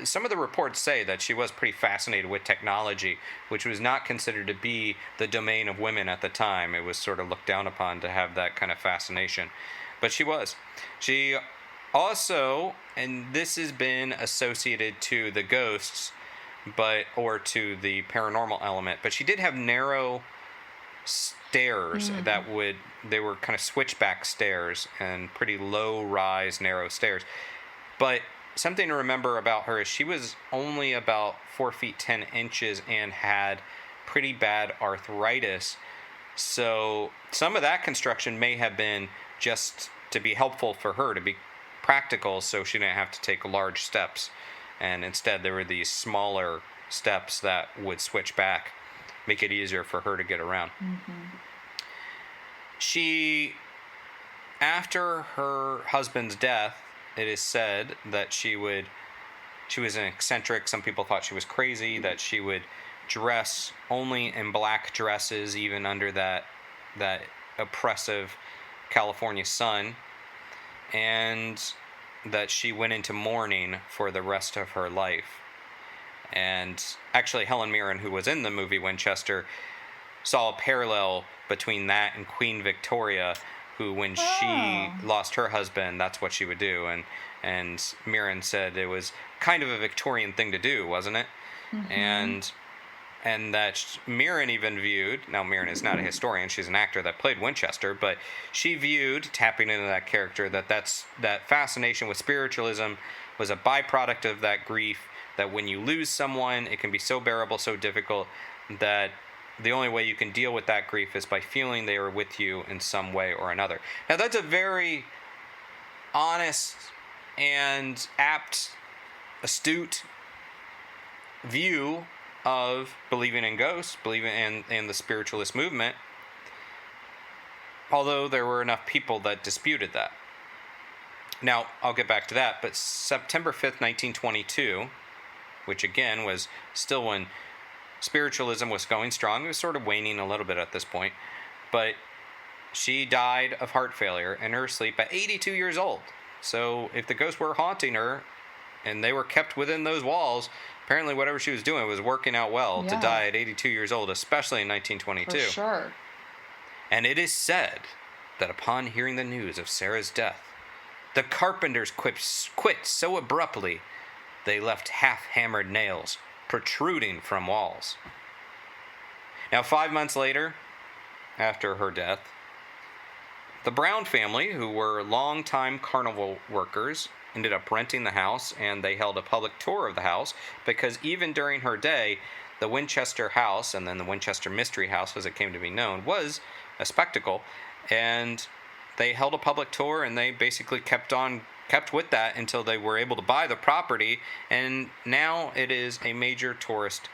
some of the reports say that she was pretty fascinated with technology, which was not considered to be the domain of women at the time. It was sort of looked down upon to have that kind of fascination. But she was. She also, and this has been associated to the ghosts, or to the paranormal element, but she did have narrow stairs they were kind of switchback stairs and pretty low-rise, narrow stairs. But something to remember about her is she was only about 4 feet 10 inches and had pretty bad arthritis. So some of that construction may have been just to be helpful for her, to be practical, so she didn't have to take large steps. And instead there were these smaller steps that would switch back, make it easier for her to get around. She, after her husband's death, it is said that she was an eccentric. Some people thought she was crazy, that she would dress only in black dresses, even under that oppressive California sun, and that she went into mourning for the rest of her life. And actually, Helen Mirren, who was in the movie Winchester, saw a parallel between that and Queen Victoria, who, when she lost her husband, that's what she would do. And Mirren said it was kind of a Victorian thing to do, wasn't it? And that Mirren even viewed, now Mirren is not a historian, she's an actor that played Winchester, but she viewed, tapping into that character, that fascination with spiritualism was a byproduct of that grief, that when you lose someone, it can be so bearable, so difficult, that the only way you can deal with that grief is by feeling they are with you in some way or another. Now, that's a very honest and apt, astute view of believing in ghosts, believing in the spiritualist movement, although there were enough people that disputed that. Now, I'll get back to that, but September 5th, 1922, which again was still when spiritualism was going strong. It was sort of waning a little bit at this point, but she died of heart failure in her sleep at 82 years old. So if the ghosts were haunting her and they were kept within those walls, apparently whatever she was doing was working out well to die at 82 years old, especially in 1922. For sure. And it is said that upon hearing the news of Sarah's death, the carpenters quit so abruptly they left half-hammered nails protruding from walls. Now, 5 months later, after her death, the Brown family, who were longtime carnival workers, ended up renting the house, and they held a public tour of the house, because even during her day, the Winchester house, and then the Winchester Mystery House, as it came to be known, was a spectacle. And they held a public tour, and they basically kept with that until they were able to buy the property, and now it is a major tourist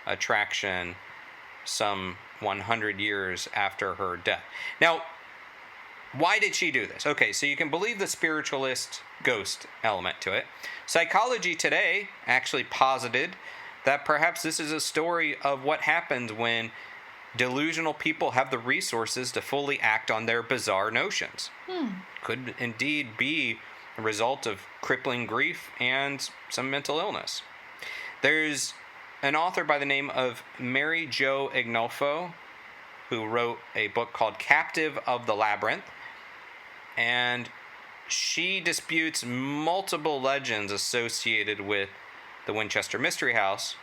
attraction some 100 years after her death. Now, why did she do this? Okay, so you can believe the spiritualist ghost element to it. Psychology Today actually posited that perhaps this is a story of what happens when delusional people have the resources to fully act on their bizarre notions. Could indeed be a result of crippling grief and some mental illness. There's an author by the name of Mary Jo Ignofo who wrote a book called Captive of the Labyrinth, and she disputes multiple legends associated with the Winchester Mystery House,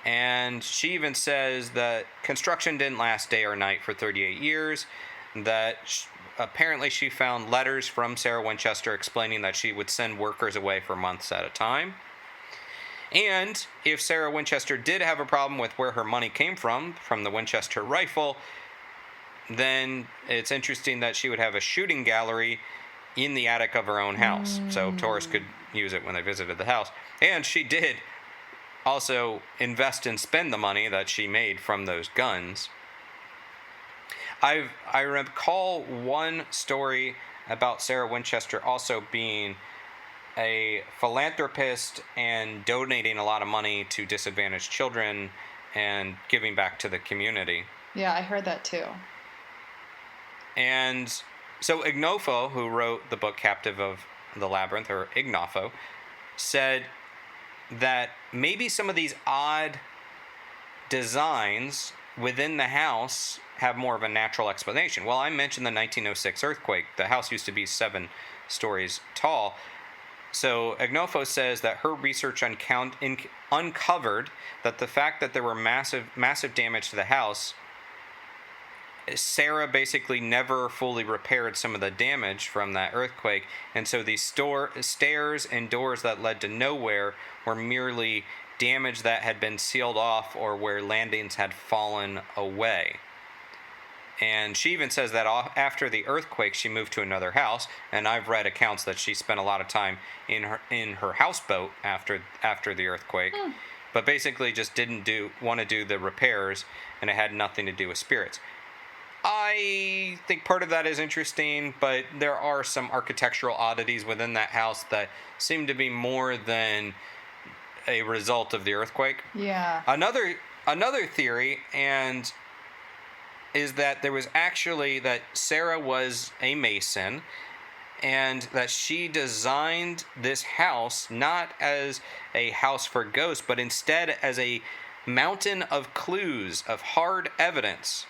and she even says that construction didn't last day or night for 38 years, that apparently she found letters from Sarah Winchester explaining that she would send workers away for months at a time. And if Sarah Winchester did have a problem with where her money came from the Winchester rifle, then it's interesting that she would have a shooting gallery in the attic of her own house. So tourists could use it when they visited the house. And she did also invest and spend the money that she made from those guns. I recall one story about Sarah Winchester also being a philanthropist and donating a lot of money to disadvantaged children and giving back to the community. Yeah, I heard that too. And so Ignofo, who wrote the book Captive of the Labyrinth, or Ignofo, said that maybe some of these odd designs within the house have more of a natural explanation. Well, I mentioned the 1906 earthquake. The house used to be 7 stories tall. So Ignofo says that her research uncovered that the fact that there were massive damage to the house, Sarah basically never fully repaired some of the damage from that earthquake, and so these stairs and doors that led to nowhere were merely damage that had been sealed off or where landings had fallen away. And she even says that after the earthquake, she moved to another house. And I've read accounts that she spent a lot of time in her houseboat after the earthquake, but basically just didn't want to do the repairs, and it had nothing to do with spirits. I think part of that is interesting, but there are some architectural oddities within that house that seem to be more than a result of the earthquake. Yeah. Another theory is that there was actually that Sarah was a Mason, and that she designed this house not as a house for ghosts, but instead as a mountain of clues, of hard evidence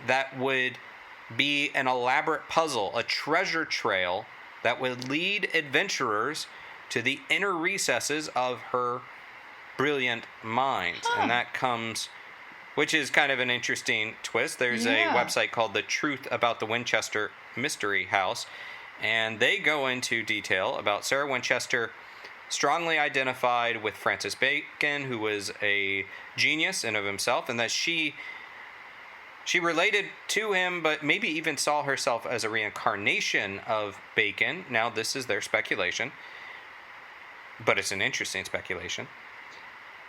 that would be an elaborate puzzle, a treasure trail that would lead adventurers to the inner recesses of her brilliant mind. And that comes, which is kind of an interesting twist. There's a website called The Truth About the Winchester Mystery House, and they go into detail about Sarah Winchester strongly identified with Francis Bacon, who was a genius in of himself, and that she related to him, but maybe even saw herself as a reincarnation of Bacon. Now, this is their speculation, but it's an interesting speculation.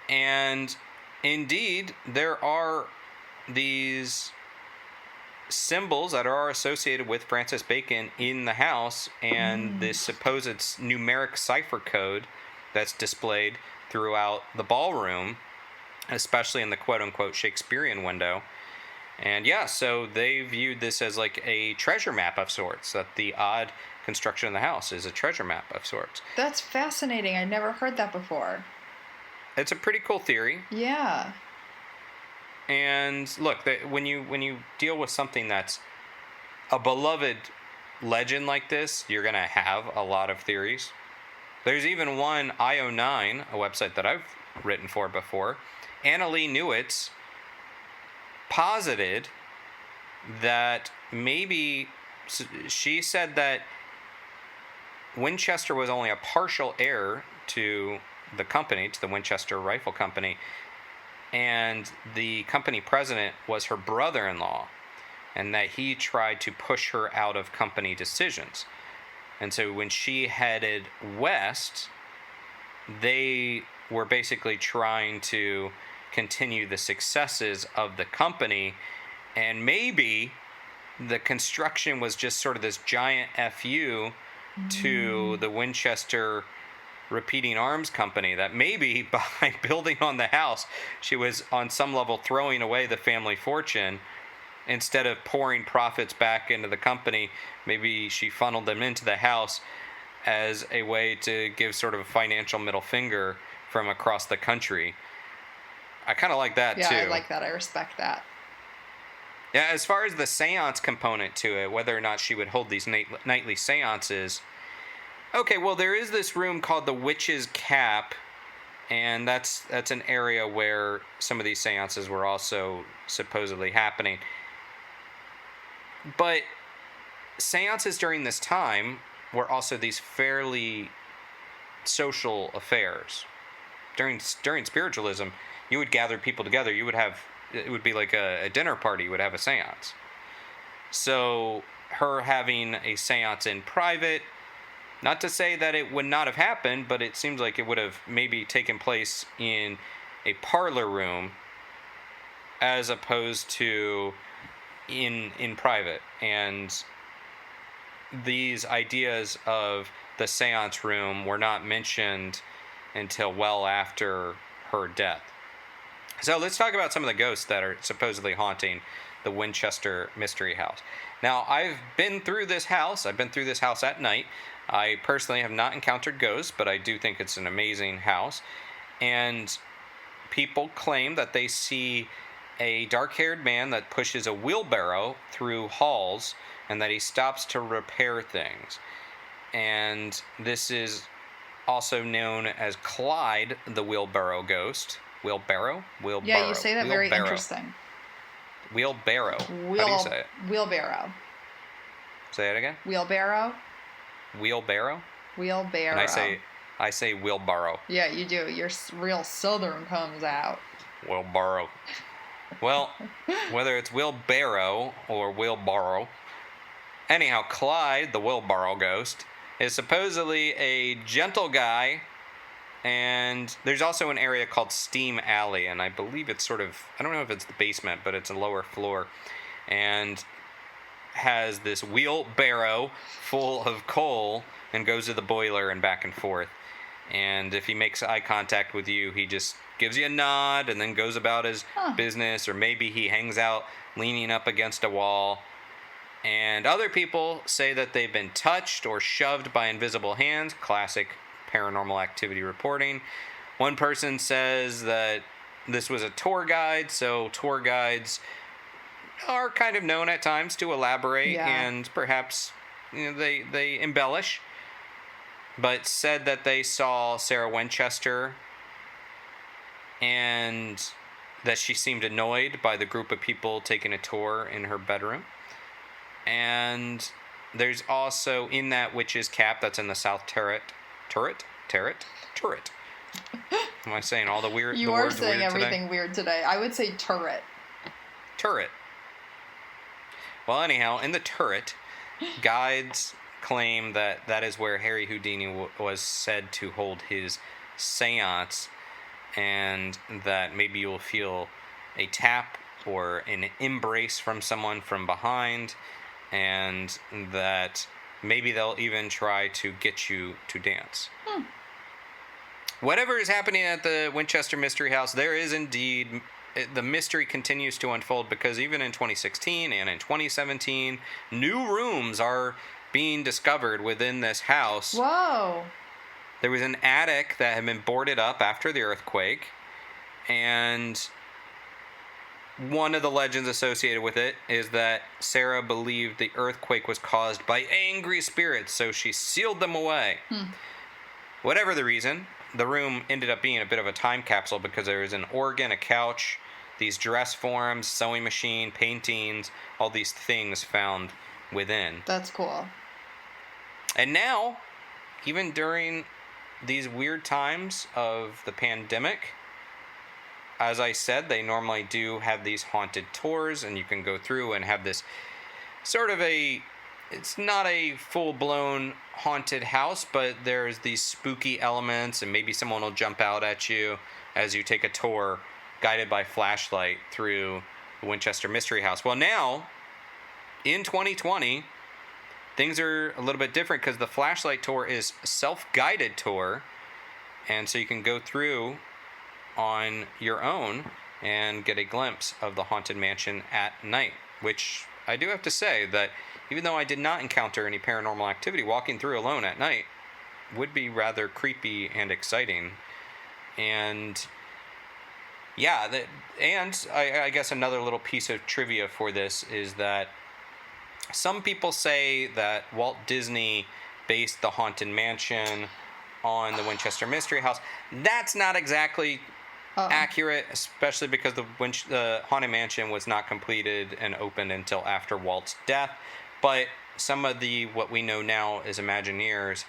And indeed, there are these symbols that are associated with Francis Bacon in the house, and this supposed numeric cipher code that's displayed throughout the ballroom, especially in the quote-unquote Shakespearean window. And so they viewed this as like a treasure map of sorts, that the odd construction of the house is a treasure map of sorts. That's fascinating. I never heard that before. It's a pretty cool theory. Yeah. And look, when you deal with something that's a beloved legend like this, you're going to have a lot of theories. There's even one, IO9, a website that I've written for before. Annalee Newitz posited that maybe, she said that Winchester was only a partial heir to the company, to the Winchester Rifle Company, and the company president was her brother-in-law, and that he tried to push her out of company decisions. And so when she headed west, they were basically trying to continue the successes of the company, and maybe the construction was just sort of this giant FU to the Winchester Repeating Arms Company, that maybe by building on the house, she was on some level throwing away the family fortune. Instead of pouring profits back into the company, maybe she funneled them into the house as a way to give sort of a financial middle finger from across the country. I kind of like that too. Yeah, I like that. I respect that. Yeah, as far as the seance component to it, whether or not she would hold these nightly seances. Okay, well, there is this room called the Witch's Cap, and that's an area where some of these seances were also supposedly happening. But seances during this time were also these fairly social affairs. During spiritualism, you would gather people together. It would be like a dinner party. You would have a seance. So her having a seance in private, not to say that it would not have happened, but it seems like it would have maybe taken place in a parlor room as opposed to in private. And these ideas of the seance room were not mentioned until well after her death. So let's talk about some of the ghosts that are supposedly haunting the Winchester Mystery House. Now, I've been through this house. I've been through this house at night. I personally have not encountered ghosts, but I do think it's an amazing house. And people claim that they see a dark-haired man that pushes a wheelbarrow through halls, and that he stops to repair things. And this is also known as Clyde, the Wheelbarrow ghost. Wheelbarrow? Yeah, you say that very interesting. Wheelbarrow. How do you say it? Wheelbarrow. Say it again? Wheelbarrow. Wheelbarrow? Wheelbarrow. And I say I say wheelbarrow. Yeah, you do. Your real southern comes out. Wheelbarrow. Well, whether it's wheelbarrow or wheelbarrow. Anyhow, Clyde, the wheelbarrow ghost, is supposedly a gentle guy. And there's also an area called Steam Alley, and I believe it's sort of, I don't know if it's the basement, but it's a lower floor, and has this wheelbarrow full of coal and goes to the boiler and back and forth. And if he makes eye contact with you, he just gives you a nod and then goes about his business, or maybe he hangs out leaning up against a wall. And other people say that they've been touched or shoved by invisible hands, classic paranormal activity reporting. One person says that this was a tour guide, so tour guides are kind of known at times to elaborate and perhaps they embellish, but said that they saw Sarah Winchester and that she seemed annoyed by the group of people taking a tour in her bedroom. And there's also in that witch's cap that's in the south turret. Am I saying all the weird? You are saying everything weird today. I would say turret. Turret. Well, anyhow, in the turret, guides claim that that is where Harry Houdini was said to hold his seance, and that maybe you'll feel a tap or an embrace from someone from behind, and that maybe they'll even try to get you to dance. Whatever is happening at the Winchester Mystery House, there is indeed, the mystery continues to unfold, because even in 2016 and in 2017, new rooms are being discovered within this house. Whoa. There was an attic that had been boarded up after the earthquake, and one of the legends associated with it is that Sarah believed the earthquake was caused by angry spirits, so she sealed them away. Whatever the reason, the room ended up being a bit of a time capsule, because there was an organ, a couch, these dress forms, sewing machine, paintings, all these things found within. That's cool. And now, even during these weird times of the pandemic, as I said, they normally do have these haunted tours, and you can go through and have this sort of it's not a full-blown haunted house, but there's these spooky elements, and maybe someone will jump out at you as you take a tour guided by flashlight through the Winchester Mystery House. Well, now, in 2020, things are a little bit different, because the flashlight tour is a self-guided tour, and so you can go through on your own and get a glimpse of the haunted mansion at night, which I do have to say that even though I did not encounter any paranormal activity, walking through alone at night would be rather creepy and exciting. And yeah, I guess another little piece of trivia for this is that some people say that Walt Disney based the Haunted Mansion on the Winchester Mystery House. That's not exactly accurate, especially because the Haunted Mansion was not completed and opened until after Walt's death. But some of what we know now as Imagineers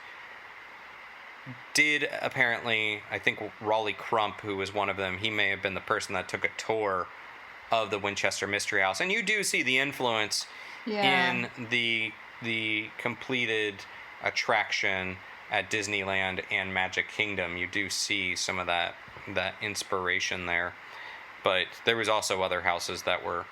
did apparently, I think Raleigh Crump, who was one of them, he may have been the person that took a tour of the Winchester Mystery House. And you do see the influence in the completed attraction at Disneyland and Magic Kingdom. You do see some of that inspiration there. But there was also other houses that were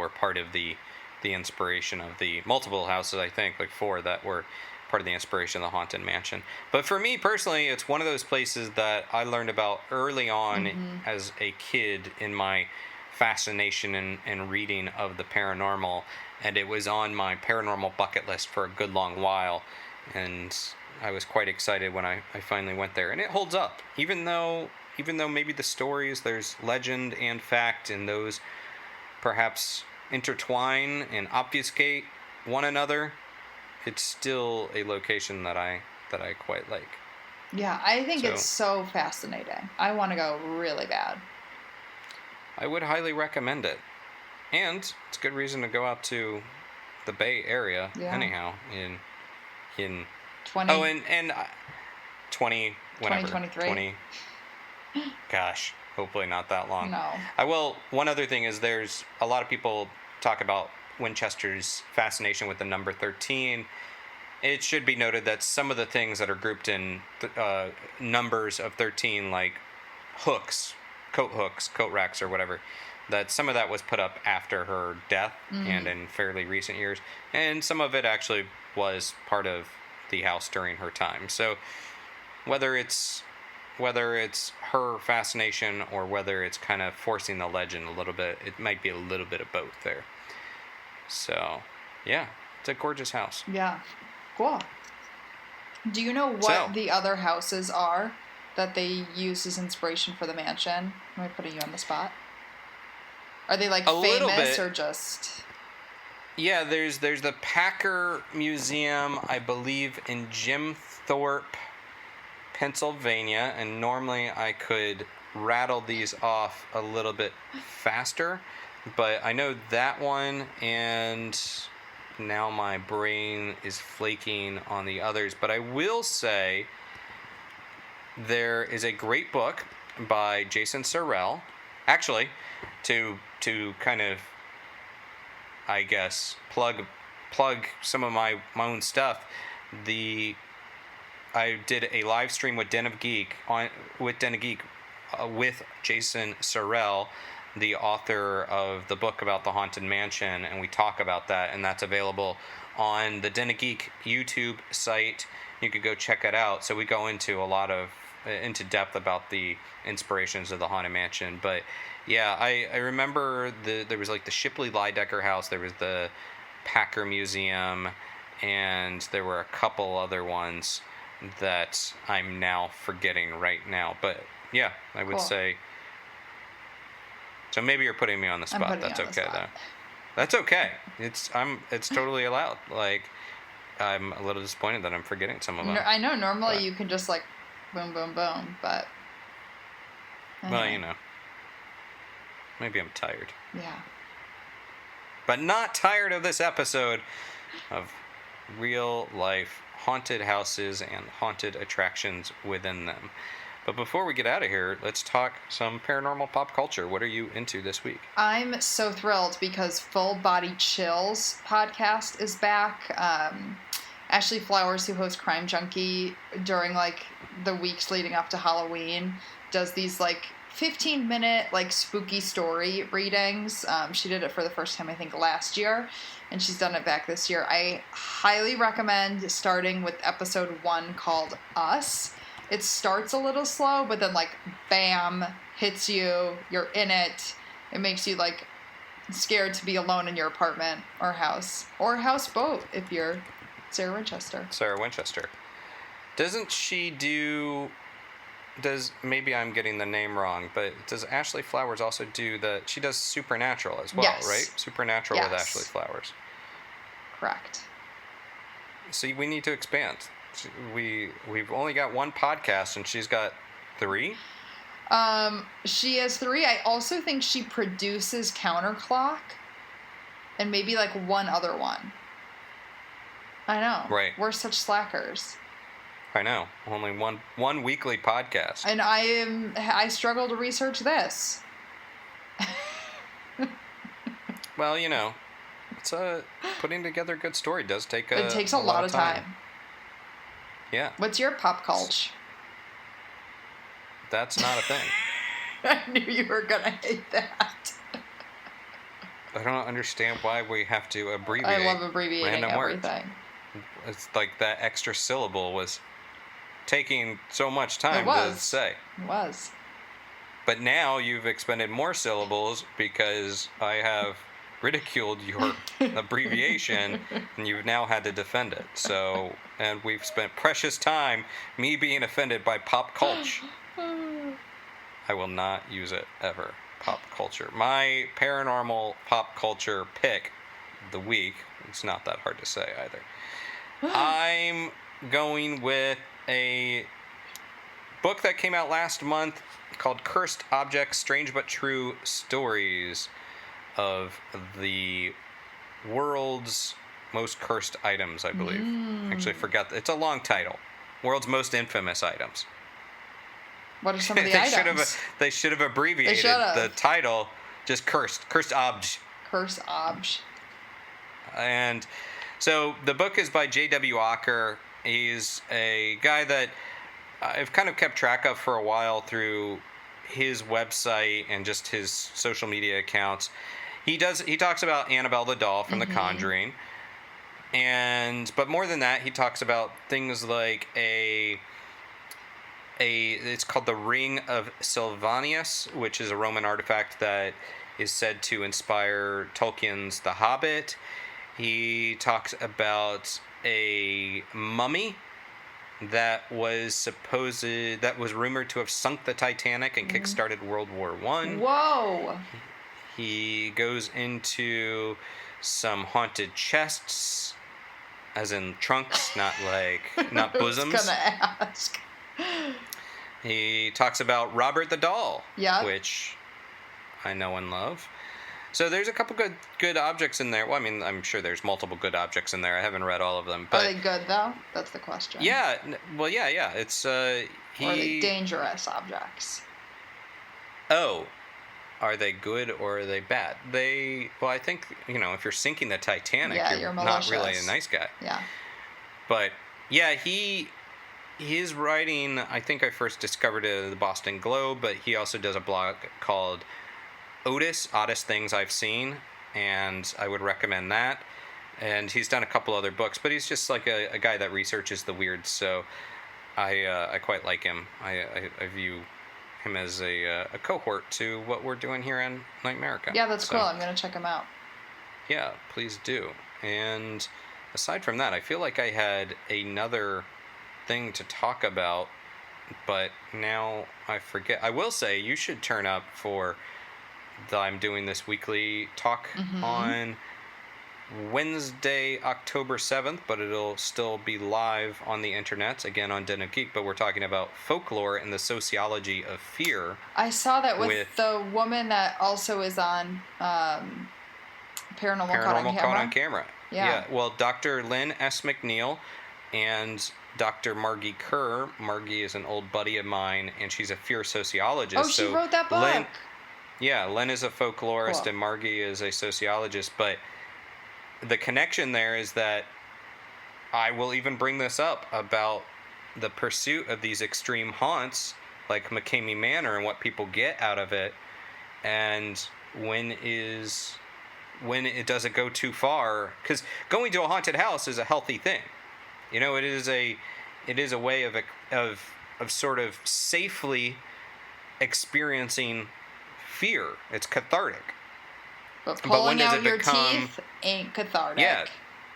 part of the inspiration of the multiple houses, I think, like 4 that were part of the inspiration of the Haunted Mansion. But for me personally, it's one of those places that I learned about early on as a kid in my fascination and reading of the paranormal, and it was on my paranormal bucket list for a good long while, and I was quite excited when I finally went there. And it holds up, even though maybe the stories, there's legend and fact, and those perhaps intertwine and obfuscate one another. It's still a location that I quite like. Yeah, I think it's so fascinating. I want to go really bad. I would highly recommend it. And it's a good reason to go out to the Bay Area anyhow in 20. Oh, and whenever. 2023. Gosh, hopefully not that long. No. One other thing is there's a lot of people talk about Winchester's fascination with the number 13. It should be noted that some of the things that are grouped in numbers of 13, like hooks, coat racks, or whatever, that some of that was put up after her death and in fairly recent years. And some of it actually was part of the house during her time. So whether it's her fascination or whether it's kind of forcing the legend a little bit, it might be a little bit of both there. So, yeah, it's a gorgeous house. Yeah, cool. Do you know what the other houses are that they use as inspiration for the mansion? Am I putting you on the spot? Are they like famous or just? Yeah, there's the Packer Museum, I believe, in Jim Thorpe, Pennsylvania, and normally I could rattle these off a little bit faster, but I know that one, and now my brain is flaking on the others. But I will say there is a great book by Jason Sorrell. Actually, to kind of, I guess, plug some of my own stuff, I did a live stream with Den of Geek with Jason Sorrell, the author of the book about the Haunted Mansion, and we talk about that, and that's available on the Den of Geek YouTube site. You could go check it out. So we go into into depth about the inspirations of the Haunted Mansion. But yeah, I remember there was like the Shipley Lydecker house, there was the Packer Museum, and there were a couple other ones that I'm now forgetting right now. But yeah, I would say. So maybe you're putting me on the spot. That's okay though. That's okay. It's totally allowed. Like, I'm a little disappointed that I'm forgetting some of them. I know normally you can just like boom, boom, boom, but well, maybe I'm tired. Yeah. But not tired of this episode of real life haunted houses and haunted attractions within them. But before we get out of here, let's talk some paranormal pop culture. What are you into this week? I'm so thrilled because Full Body Chills podcast is back. Ashley Flowers, who hosts Crime Junkie during like the weeks leading up to Halloween, does these like 15-minute like spooky story readings. She did it for the first time I think last year, and she's done it back this year. I highly recommend starting with episode 1 called Us. It starts a little slow, but then like bam, hits you, you're in it. It makes you like scared to be alone in your apartment or houseboat if you're Sarah Winchester. Doesn't she maybe I'm getting the name wrong, but does Ashley Flowers also do she does Supernatural as well, yes. Right? Supernatural with Ashley Flowers. Correct. See, we need to expand. We've only got one podcast and she's got 3. She has 3. I also think she produces Counterclock and maybe like one other one. I know. Right. We're such slackers. I know. Only one weekly podcast. And I struggle to research this. Well, it's putting together a good story does take it takes a lot of time. Yeah. What's your pop culture? That's not a thing. I knew you were going to hate that. I don't understand why we have to abbreviate. I love abbreviating everything. Words. It's like that extra syllable was taking so much time to say. It was. But now you've expended more syllables because I have ridiculed your abbreviation and you've now had to defend it. So, and we've spent precious time me being offended by pop culture. I will not use it ever. Pop culture. My paranormal pop culture pick of the week, it's not that hard to say either. I'm going with a book that came out last month called Cursed Objects, Strange But True Stories of the World's Most Cursed Items, I believe. Actually, forgot. It's a long title. World's most infamous items. What are some of the items? They should have abbreviated the title, just cursed obj. Curse obj. And so the book is by J.W. Ocker. He's a guy that I've kind of kept track of for a while through his website and just his social media accounts. He talks about Annabelle the doll from The Conjuring. But more than that, he talks about things like it's called the Ring of Sylvanius, which is a Roman artifact that is said to inspire Tolkien's The Hobbit. He talks about a mummy that was rumored to have sunk the Titanic and kickstarted World War I. Whoa! He goes into some haunted chests, as in trunks, not bosoms. I was gonna ask. He talks about Robert the Doll, yeah, which I know and love. So there's a couple good objects in there. Well, I mean, I'm sure there's multiple good objects in there. I haven't read all of them. But are they good, though? That's the question. Yeah. Well, yeah. It's Or are they dangerous objects? Oh. Are they good or are they bad? Well, I think, if you're sinking the Titanic, you're not really a nice guy. Yeah. But, yeah, his writing, I think I first discovered it in the Boston Globe, but he also does a blog called Oddest Things I've Seen, and I would recommend that. And he's done a couple other books, but he's just like a guy that researches the weird, so I quite like him. I view him as a cohort to what we're doing here on NightMerica. Yeah, that's cool. I'm going to check him out. Yeah, please do. And aside from that, I feel like I had another thing to talk about, but now I forget. I will say you should turn up for I'm doing this weekly talk on Wednesday, October 7th, but it'll still be live on the internet, again on Den of Geek, but we're talking about folklore and the sociology of fear. I saw that with the woman that also is on Paranormal Caught on Camera. Yeah. Well, Dr. Lynn S. McNeil and Dr. Margie Kerr. Margie is an old buddy of mine, and she's a fear sociologist. Oh, she wrote that book. Lynn is a folklorist, and Margie is a sociologist, but the connection there is that I will even bring this up about the pursuit of these extreme haunts, like McKamey Manor, and what people get out of it, and when it doesn't go too far. Because going to a haunted house is a healthy thing. It is a way of sort of safely experiencing fear. It's cathartic. But pulling out your teeth ain't cathartic. Yeah,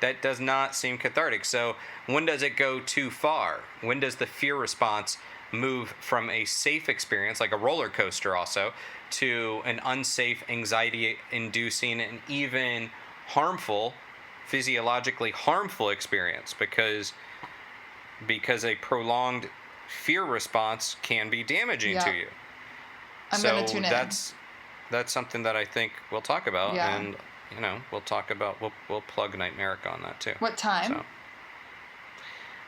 that does not seem cathartic. So when does it go too far? When does the fear response move from a safe experience, like a roller coaster also, to an unsafe, anxiety-inducing, and even harmful, physiologically harmful experience? Because a prolonged fear response can be damaging to you. I'm going to tune in. That's something that I think we'll talk about, and we'll talk about. We'll plug NightMerica on that too. What time? So,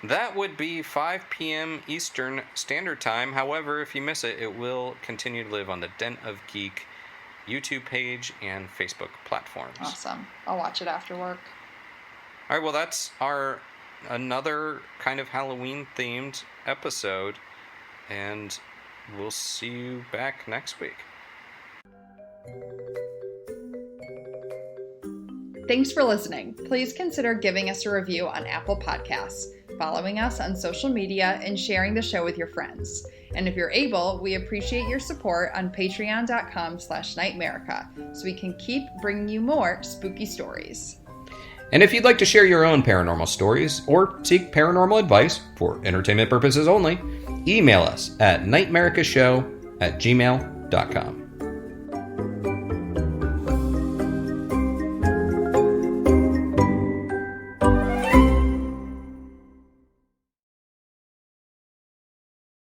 that would be 5 p.m. Eastern Standard Time. However, if you miss it, it will continue to live on the Den of Geek YouTube page and Facebook platforms. Awesome. I'll watch it after work. All right. Well, that's another kind of Halloween themed episode, and we'll see you back next week. Thanks for listening. Please consider giving us a review on Apple Podcasts, following us on social media, and sharing the show with your friends. And if you're able, we appreciate your support on patreon.com/NightMerica so we can keep bringing you more spooky stories. And if you'd like to share your own paranormal stories or seek paranormal advice for entertainment purposes only, email us at nightmericashow@gmail.com.